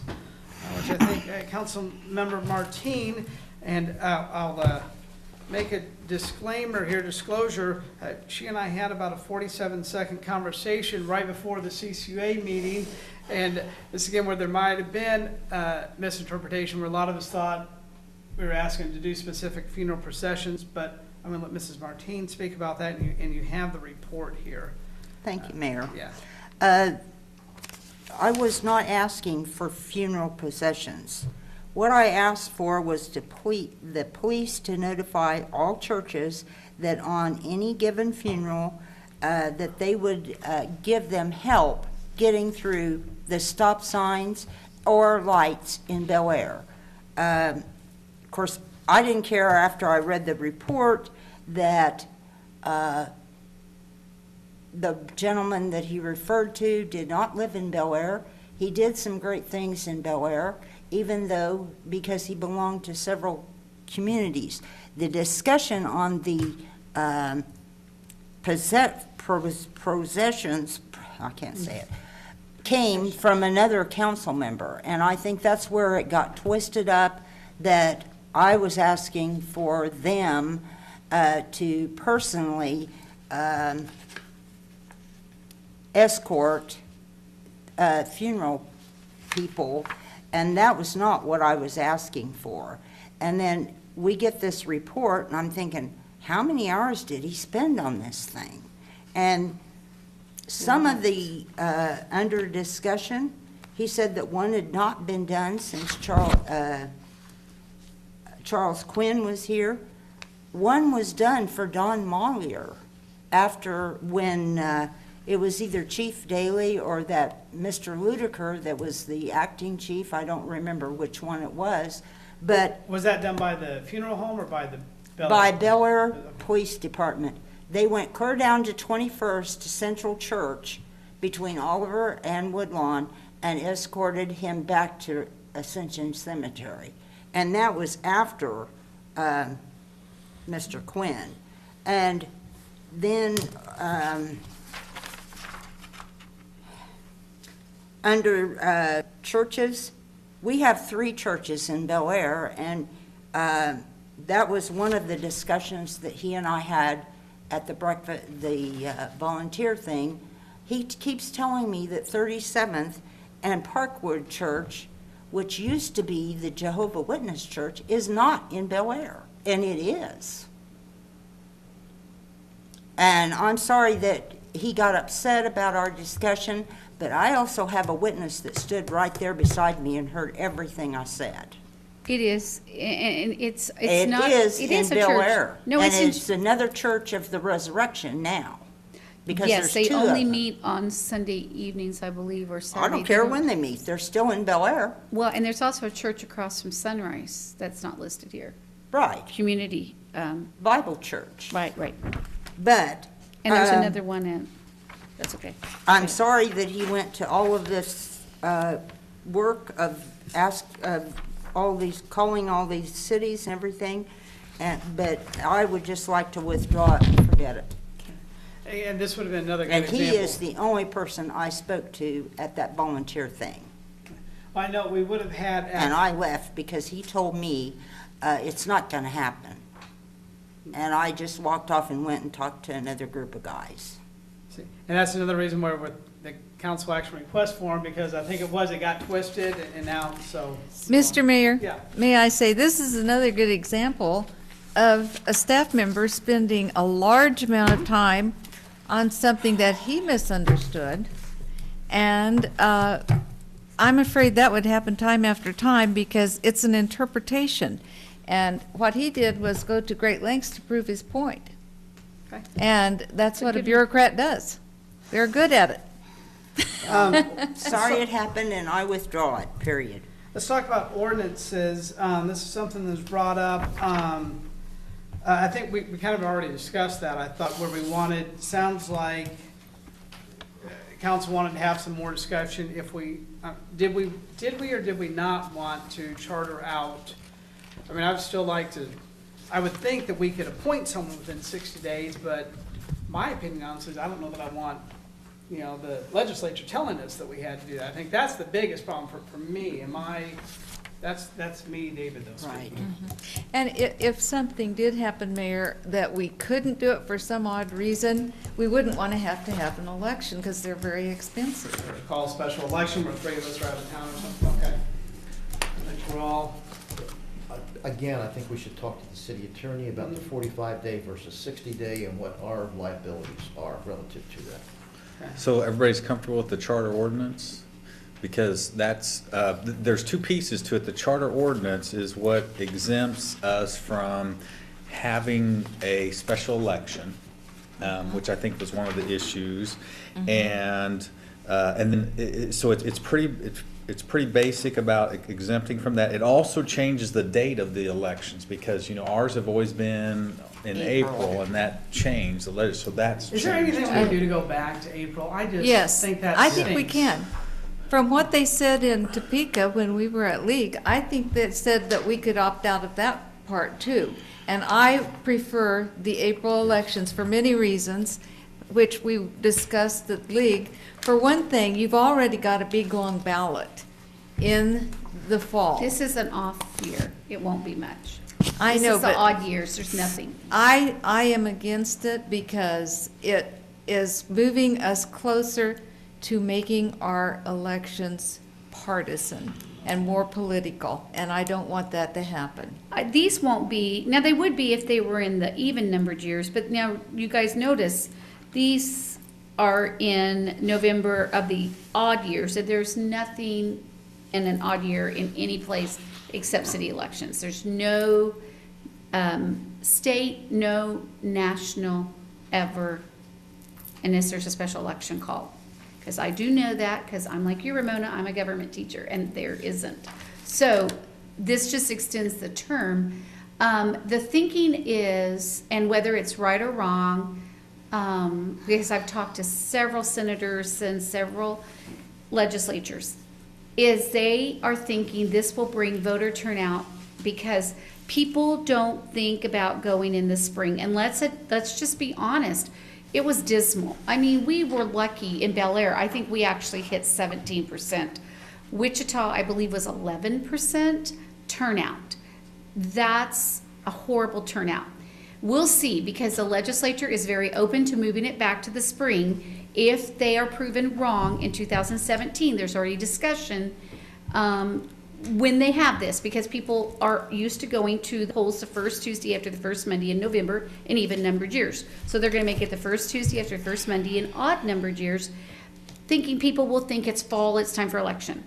which I think Councilmember Martine, and I'll make a disclaimer here, disclosure. She and I had about a 47-second conversation right before the CCUA meeting. And this again, where there might have been misinterpretation, where a lot of us thought we were asking to do specific funeral processions, but I'm going to let Mrs. Martine speak about that, and you have the report here. Thank you, Mayor. Yeah. I was not asking for funeral processions. What I asked for was the police to notify all churches that on any given funeral, that they would give them help getting through the stop signs or lights in Bel Aire. Of course, I didn't care after I read the report that the gentleman that he referred to did not live in Bel Aire. He did some great things in Bel Aire, even though, because he belonged to several communities. The discussion on the possessions, I can't say it, came from another council member. And I think that's where it got twisted up, that I was asking for them to personally escort funeral people, and that was not what I was asking for. And then we get this report, and I'm thinking, how many hours did he spend on this thing? And some of the under discussion, he said that one had not been done since Charles Quinn was here. One was done for Don Mollier after when it was either Chief Daley or that Mr. Ludiker that was the acting chief. I don't remember which one it was, but Was that done by the funeral home or by the by Bel Aire Police Department. They went clear down to 21st to Central Church between Oliver and Woodlawn and escorted him back to Ascension Cemetery. And that was after Mr. Quinn. And then under churches, we have 3 churches in Bel Aire, and that was one of the discussions that he and I had at the breakfast, the volunteer thing. He keeps telling me that 37th and Parkwood Church, which used to be the Jehovah Witness Church, is not in Bel Aire, and it is. And I'm sorry that he got upset about our discussion, but I also have a witness that stood right there beside me and heard everything I said. It is, and it's It not. is It in is a Bel church. Aire. No, And it's it's another Church of the Resurrection now, because yes, there's they 2 of only them. meet on Sunday evenings, I believe, or Saturday. I don't care when they meet, they're still in Bel Aire. Well, and there's also a church across from Sunrise that's not listed here. Right, Community, Bible Church. right. But And there's Um, another one in, that's okay. I'm sorry that he went to all of this work of calling all these cities and everything, but I would just like to withdraw it and forget it. And this would have been another good And example. he is the only person I spoke to at that volunteer thing. I know, we would have had. And I left because he told me it's not going to happen. And I just walked off and went and talked to another group of guys. See, and that's another reason why with the council action request form, because I think it got twisted and now, so. Mr. Mayor? Yeah. May I say, this is another good example of a staff member spending a large amount of time on something that he misunderstood. And I'm afraid that would happen time after time because it's an interpretation. And what he did was go to great lengths to prove his point. Okay. And that's what a bureaucrat does. They're good at it. Sorry it happened, and I withdraw it, period. Let's talk about ordinances. This is something that's brought up. I think we kind of already discussed that. I thought where we wanted, sounds like council wanted to have some more discussion if we, did we or did we not want to charter out? I mean, I'd still like to, I would think that we could appoint someone within 60 days, but my opinion honestly is I don't know that I want, the legislature telling us that we had to do that. I think that's the biggest problem for me. That's me, David, though. Right. And if something did happen, Mayor, that we couldn't do it for some odd reason, we wouldn't want to have an election because they're very expensive. Call a special election where 3 of us are out of town or something, okay. I think we're all, Again, I think we should talk to the city attorney about the 45-day versus 60-day and what our liabilities are relative to that. So everybody's comfortable with the charter ordinance? Because that's, there's two pieces to it. The charter ordinance is what exempts us from having a special election, which I think was one of the issues. And then, so it's pretty basic about exempting from that. It also changes the date of the elections because, ours have always been in April and that changed, so that's is there changed. anything we can do to go back to April? I just Yes, think that I think we stinks. can. From what they said in Topeka when we were at League, I think they said that we could opt out of that part too. And I prefer the April elections for many reasons, which we discussed at League. For one thing, you've already got a big long ballot in the fall. This is an off year. It won't be much. I know, This is the but odd years. There's nothing. I am against it because it is moving us closer to making our elections partisan and more political, and I don't want that to happen. These won't be, now they would be if they were in the even numbered years, but now you guys notice, these are in November of the odd years, so there's nothing in an odd year in any place except city elections. There's no state, no national ever, unless there's a special election call. Because I do know that, because I'm like you, Ramona, I'm a government teacher, and there isn't. So this just extends the term. The thinking is, and whether it's right or wrong, because I've talked to several senators and several legislatures, is they are thinking this will bring voter turnout because people don't think about going in the spring. And let's just be honest, it was dismal. I mean, we were lucky in Bel Aire. I think we actually hit 17%. Wichita, I believe, was 11% turnout. That's a horrible turnout. We'll see, because the legislature is very open to moving it back to the spring. If they are proven wrong in 2017, there's already discussion when they have this, because people are used to going to the polls the first Tuesday after the first Monday in November in even numbered years. So they're going to make it the first Tuesday after the first Monday in odd numbered years, thinking people will think it's fall, it's time for election.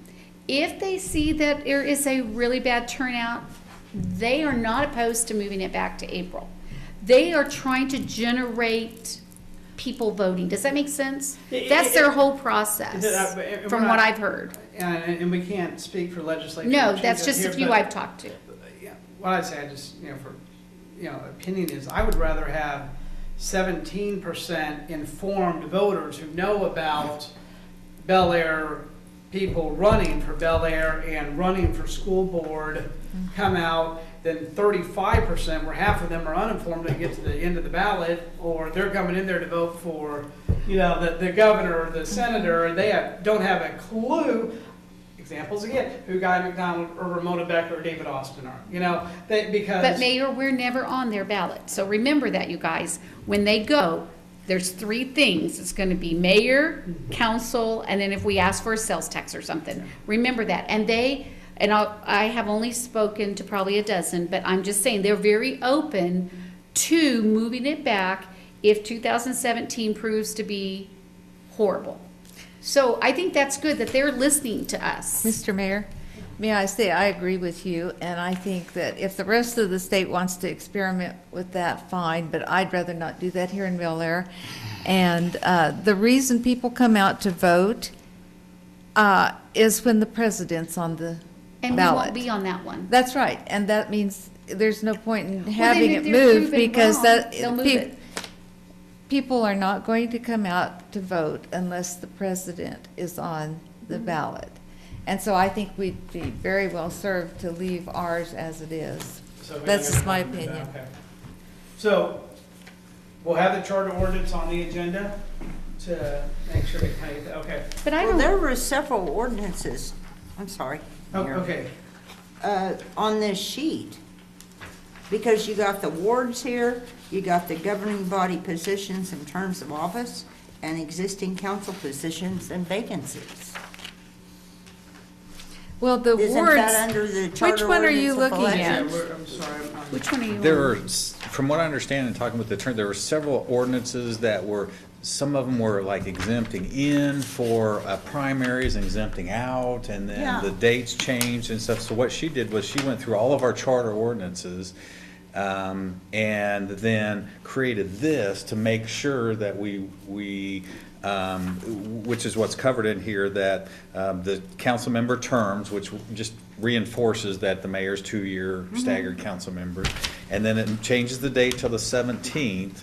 If they see that there is a really bad turnout, they are not opposed to moving it back to April. They are trying to generate people voting. Does that make sense? That's their whole process, from what I've heard. And we can't speak for legislature. No, to that's change just that a here, few but, I've talked to. yeah, what I'd say, I just, opinion is, I would rather have 17% informed voters who know about Bel Aire, people running for Bel Aire and running for school board come out than 35%, where half of them are uninformed and get to the end of the ballot, or they're coming in there to vote for, the governor or the senator, and they don't have a clue. Examples again, who Guy McDonald or Ramona Becker or David Austin are, because. But Mayor, we're never on their ballot. So remember that, you guys. When they go, there's 3 things. It's gonna be mayor, council, and then if we ask for a sales tax or something. Remember that. And I have only spoken to probably a dozen, but I'm just saying, they're very open to moving it back if 2017 proves to be horrible. So I think that's good that they're listening to us. Mr. Mayor, may I say, I agree with you, and I think that if the rest of the state wants to experiment with that, fine, but I'd rather not do that here in Bel Aire. And the reason people come out to vote is when the president's on the And we ballot. won't be on that one. That's right, and that means there's no point in then having if it they're moved, proven because wrong, that, they'll move it. people are not going to come out to vote unless the president is on the Mm-hmm. ballot. And so I think we'd be very well served to leave ours as it is. So we That's don't just my get- opinion. Okay. So, we'll have the charter ordinance on the agenda to make sure we kind of, okay. But I Well, don't, there were several ordinances, I'm sorry. Oh, Mayor, okay. On this sheet. Because you got the wards here, you got the governing body positions in terms of office, and existing council positions and vacancies. Well, the Isn't wards, that under the charter which one are you ordinance of looking Yeah, at? I'm sorry. which one are you on? There are, from what I understand in talking with the attorney, there were several ordinances that were, some of them were like exempting in for primaries and exempting out, and then Yeah. the dates changed and stuff. So what she did was she went through all of our charter ordinances, and then created this to make sure that we which is what's covered in here, that the council member terms, which just reinforces that the mayor's 2-year staggered council members, and then it changes the date till the 17th,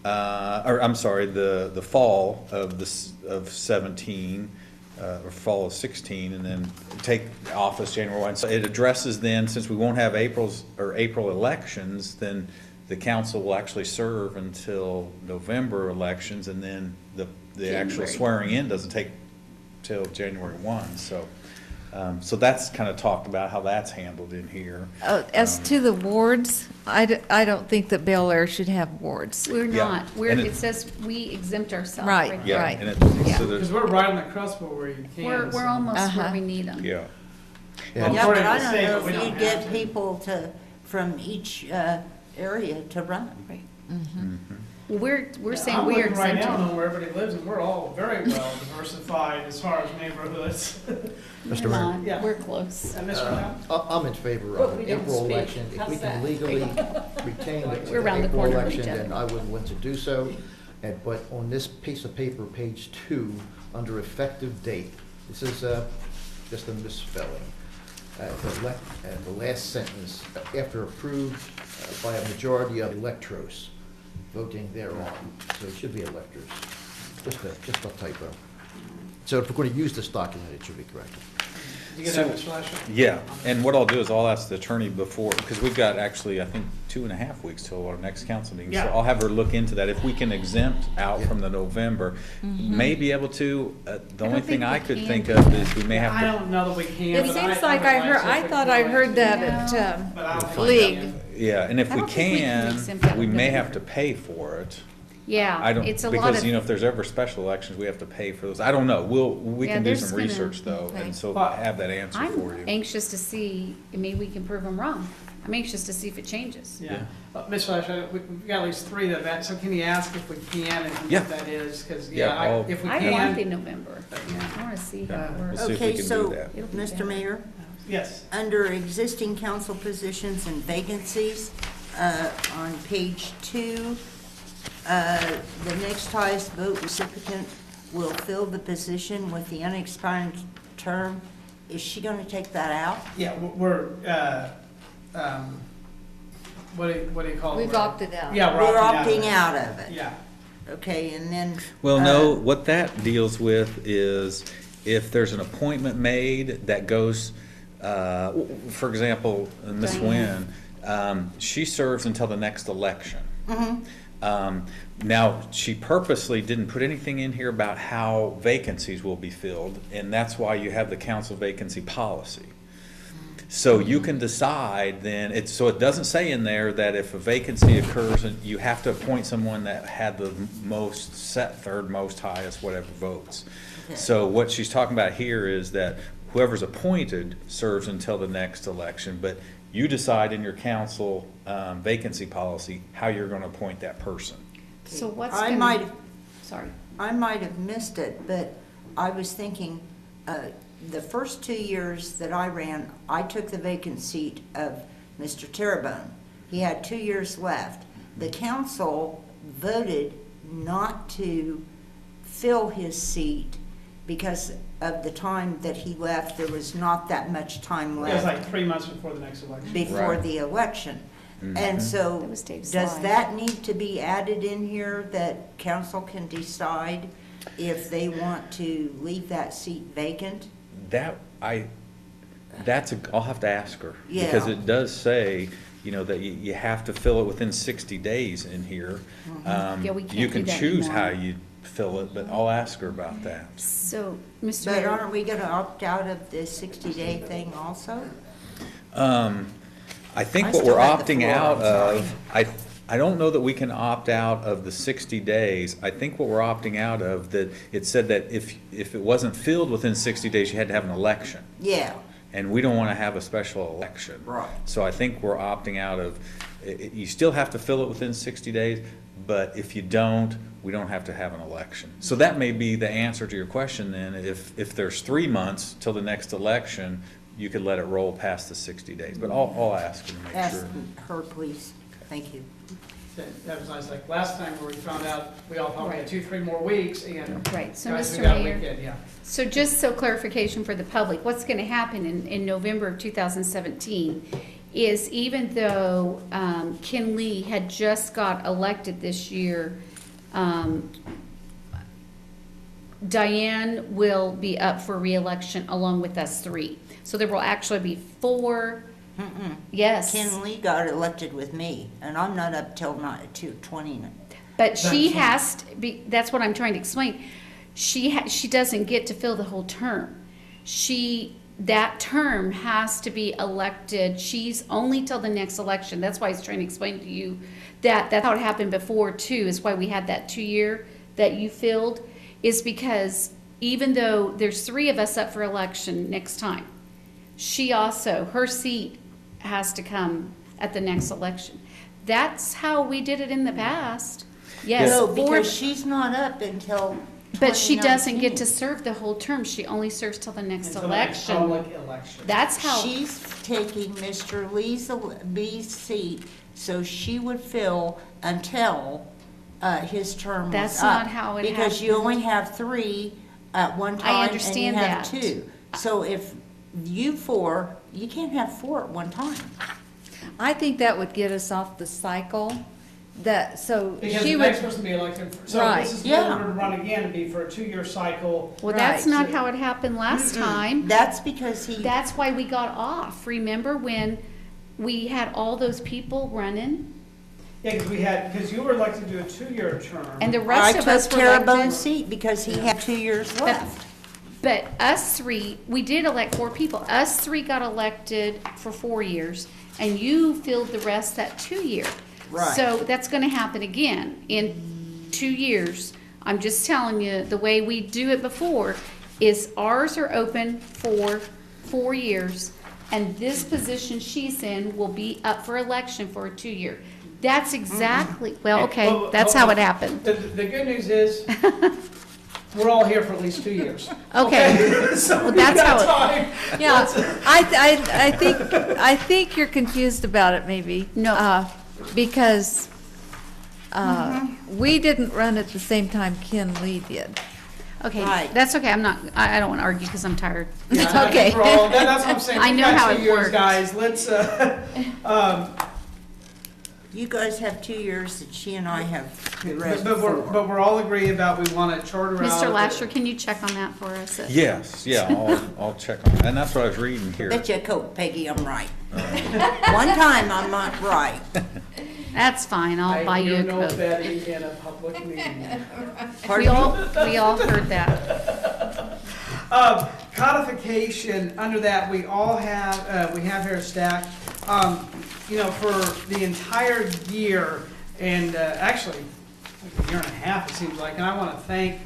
or I'm sorry, the fall of of 17, or fall of 16, and then take office January 1. So it addresses then, since we won't have April elections, then the council will actually serve until November elections, and then the actual January. swearing in doesn't take till January 1. So, so that's kind of talked about how that's handled in here. As to the wards, I don't think that Bel Aire should have wards. We're Yeah. not. And It it- says we exempt ourselves. Right, there. Yeah, right. and Yeah. so there's, Because we're right on the cusp where you can. We're so- almost where Uh-huh. we need them. yeah. Well, Yeah, according but I to the don't state, know but we if don't you have get to. people from each area to run. Right. Mm-hmm. We're Yeah, saying I'm we are looking right now, exempting. knowing where everybody lives, and we're all very well diversified as far as neighborhoods. Mr. We're Mayor. not. Yeah. We're close. And Mr. Brown? I'm in favor But of we an don't April speak. election. If we How's can that? legally retain We're around the April corner from election, each other. then I would want to do so. But on this piece of paper, page 2, under effective date, this is just a misspelling. The last sentence, after approved by a majority of electors voting thereon, so it should be electors, just a typo. So if we're going to use this document, it should be corrected. You get that, Mr. Lasher? Yeah, and what I'll do is I'll ask the attorney before, because we've got actually, I think, 2.5 weeks till our next council meeting. So Yeah. I'll have her look into that. If we can exempt out from the November, may be able to, the only don't thing think I we could can. think of is we may I have to. don't know that we can. It but seems I like would I heard, to I if we thought could I like heard to. that But I don't think League. we can. Yeah, and if I we don't think we can can, exempt out we of may November. have to pay for it. Yeah, I don't, it's a lot because, of. you know, if there's ever special elections, we have to pay for those. I don't know. We Yeah, can do there's some gonna- research though, okay. and so But have that answer for I'm you. anxious to see, maybe we can prove them wrong. I'm anxious to see if it changes. Yeah. Ms. Lasher, we've got at least 3 that have that, so can you ask if we can and Yeah. what that is? Because, Yeah, I'll- if we I want the can. November. I want to see how Yeah, it we'll works. see if we Okay, can so, do that. It'll be Mr. better. Mayor, Yes. under existing council positions and vacancies, on page 2, the next highest vote recipient will fill the position with the unexpired term. Is she going to take that out? Yeah, we're, what do you call it? We've opted out. Yeah, We're of opting it. out of it. Yeah. Okay, and then. Well, no, what that deals with is if there's an appointment made that goes, for example, Ms. Diane. Nguyen, she serves until the next election. Now, she purposely didn't put anything in here about how vacancies will be filled, and that's why you have the council vacancy policy. So you can decide then, so it doesn't say in there that if a vacancy occurs, and you have to appoint someone that had the most, set third most highest, whatever votes. So what she's talking about here is that whoever's appointed serves until the next election, but you decide in your council vacancy policy how you're gonna appoint that person. So what's I gonna? might, Sorry. I might have missed it, but I was thinking, the first 2 years that I ran, I took the vacant seat of Mr. Terrebonne. He had 2 years left. The council voted not to fill his seat because of the time that he left. There was not that much time It was left like 3 months before the next election. before Right. the election. And so, That was Dave's does slide. that need to be added in here, that council can decide if they want to leave that seat vacant? I'll have to ask her. Because Yeah. it does say, that you have to fill it within 60 days in here. Yeah, we You can't can do that choose how anymore. you fill it, but I'll ask her about that. So, Mr. But Mayor, aren't we gonna opt out of the 60-day thing also? I think I what still we're have the opting floor, out I'm of, I don't know that we can opt out of the 60 days. I think what we're opting out of, that it said that if it wasn't filled within 60 days, you had to have an election. Yeah, And we don't want to have a special election. Right. So I think we're opting out of, you still have to fill it within 60 days, but if you don't, we don't have to have an election. So that may be the answer to your question then. If there's 3 months till the next election, you could let it roll past the 60 days. But I'll ask her to make ask sure. her, please. Thank you. That was nice, like last time where we found out, we all thought we had 2-3 more weeks, and right, so guys, we Mr. got a Mayor, weekend, yeah. so just so clarification for the public, what's gonna happen in November of 2017 is even though Ken Lee had just got elected this year, Diane will be up for reelection along with us three. So there will actually be 4, yes. Ken Lee got elected with me, and I'm not up till not to 20. But she That's- has to be, that's what I'm trying to explain. She doesn't get to fill the whole term. That term has to be elected. She's only till the next election. That's why I was trying to explain to you that that's how it happened before too, is why we had that 2-year that you filled, is because even though there's 3 of us up for election next time, she also, her seat has to come at the next election. That's how we did it in the past. Yes, No, 4, because she's not up until 2019. but she doesn't get to serve the whole term. She only serves till the next Until the next election. public election. That's how, She's taking Mr. Lee's seat, so she would fill until his term was up. That's not how it Because you happened. only have 3 at one time, and you understand have that. 2. So if you 4, you can't have 4 at one time. I think that would get us off the cycle, Because she the would. next person to be elected, so Right. this is Yeah. when we're gonna run again, it'd be for a 2-year cycle. well, that's Right. not how it happened last time. That's because he, That's why we got off. Remember when we had all those people running? Yeah, because you were elected to a 2-year term. And the I rest of us took were Terrebonne's elected. seat because he had 2 years But- left. But us 3, we did elect 4 people. Us 3 got elected for 4 years, and you filled the rest that 2-year. Right. So that's gonna happen again in 2 years. I'm just telling you, the way we do it before is ours are open for 4 years, and this position she's in will be up for election for a 2-year. That's exactly, well, okay, that's how it happened. The good news is, we're all here for at least 2 years. Okay. So Well, we've that's got how time. Yeah, I think you're confused about it maybe. No. Because, we didn't run at the same time Ken Lee did. Okay, Right. that's okay, I don't wanna argue, cause I'm tired. Yeah, I think okay. we're all- that's what I'm saying. I We've know got how 2 it years, works. guys, let's, You guys have 2 years, and she and I have the rest but 4. we're all agreed about, we wanna charter out. Mr. Lasher, can you check on that for us? Yes, yeah, I'll check on that. And that's what I was reading here. Bet you a coat, Peggy, I'm right. One time I'm not right. That's fine, I'll buy you a I do no coat. betting in a public meeting. We all heard that. codification, under that, we all have, we have here a stack, you know, for the entire year, and actually, like a year and a half, it seems like, and I want to thank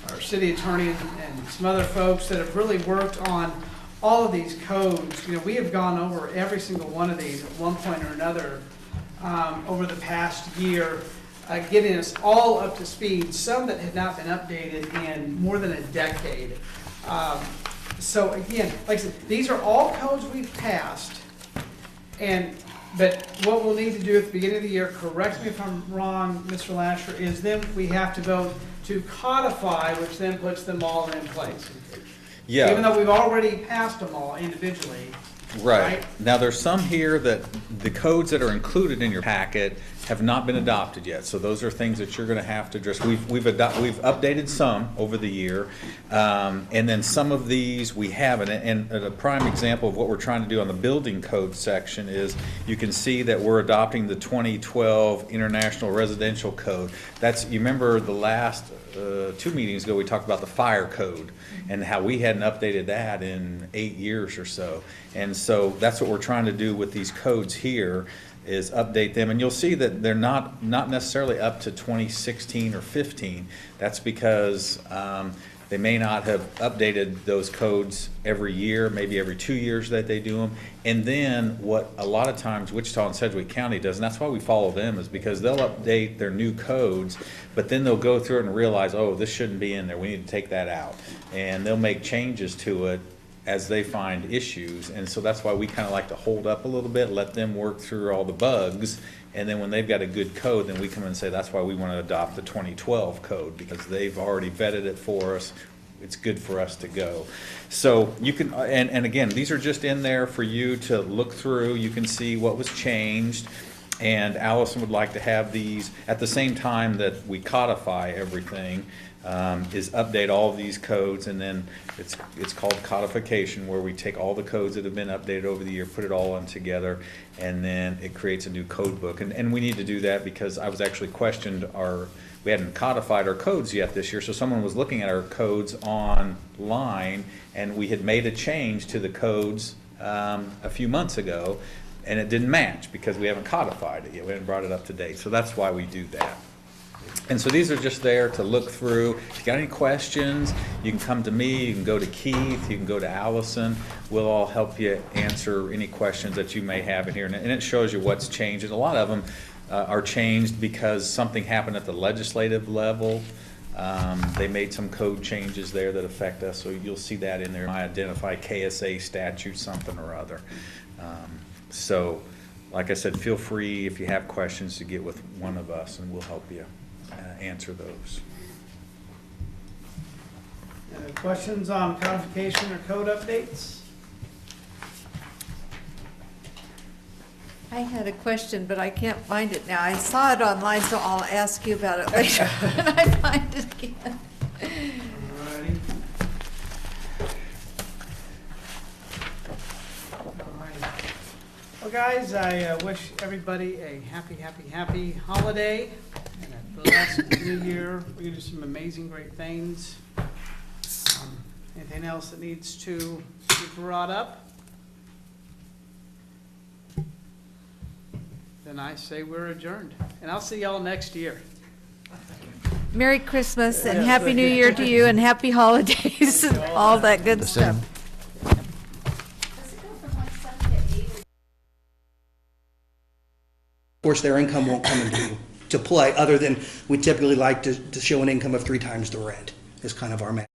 our city attorney and some other folks that have really worked on all of these codes. You know, we have gone over every single one of these at one point or another over the past year, getting us all up to speed, some that had not been updated in more than a decade. So again, like I said, these are all codes we've passed, but what we'll need to do at the beginning of the year, correct me if I'm wrong, Mr. Lasher, is then we have to vote to codify, which then puts them all in place. Yeah. Even though we've already passed them all individually. Right. Now, there's some here that the codes that are included in your packet have not been adopted yet. So those are things that you're going to have to address. We've updated some over the year, and then some of these we haven't. And a prime example of what we're trying to do on the building code section is you can see that we're adopting the 2012 International Residential Code. You remember the last 2 meetings ago we talked about the fire code and how we hadn't updated that in 8 years or so. And so that's what we're trying to do with these codes here, is update them. And you'll see that they're not necessarily up to 2016 or 15. That's because they may not have updated those codes every year, maybe every 2 years that they do them. And then what a lot of times Wichita and Sedgwick County does, and that's why we follow them, is because they'll update their new codes, but then they'll go through it and realize, oh, this shouldn't be in there, we need to take that out. And they'll make changes to it as they find issues. And so that's why we kind of like to hold up a little bit, let them work through all the bugs, and then when they've got a good code, then we come in and say, that's why we want to adopt the 2012 code, because they've already vetted it for us. It's good for us to go. So you can, and again, these are just in there for you to look through. You can see what was changed. And Allison would like to have these at the same time that we codify everything, is update all of these codes, and then it's called codification, where we take all the codes that have been updated over the year, put it all on together, and then it creates a new code book. And we need to do that because I was actually questioned we hadn't codified our codes yet this year, so someone was looking at our codes online, and we had made a change to the codes a few months ago, and it didn't match because we haven't codified it yet. We haven't brought it up to date. So that's why we do that. And so these are just there to look through. If you got any questions, you can come to me, you can go to Keith, you can go to Allison. We'll all help you answer any questions that you may have in here. And it shows you what's changed. And a lot of them are changed because something happened at the legislative level. They made some code changes there that affect us. So you'll see that in there. I identify KSA statute, something or other. So, like I said, feel free if you have questions to get with one of us, and we'll help you answer those. Questions on codification or code updates? I had a question, but I can't find it now. I saw it online, so I'll ask you about it later when I find it again. Alrighty. Well, guys, I wish everybody a happy holiday and a blessed new year. We're going to do some amazing, great things. Anything else that needs to be brought up? Then I say we're adjourned. And I'll see y'all next year. Merry Christmas and Happy New Year to you, and Happy Holidays and all that good The same. stuff. Of course, their income won't come into play, other than we typically like to show an income of 3 times the rent is kind of our math.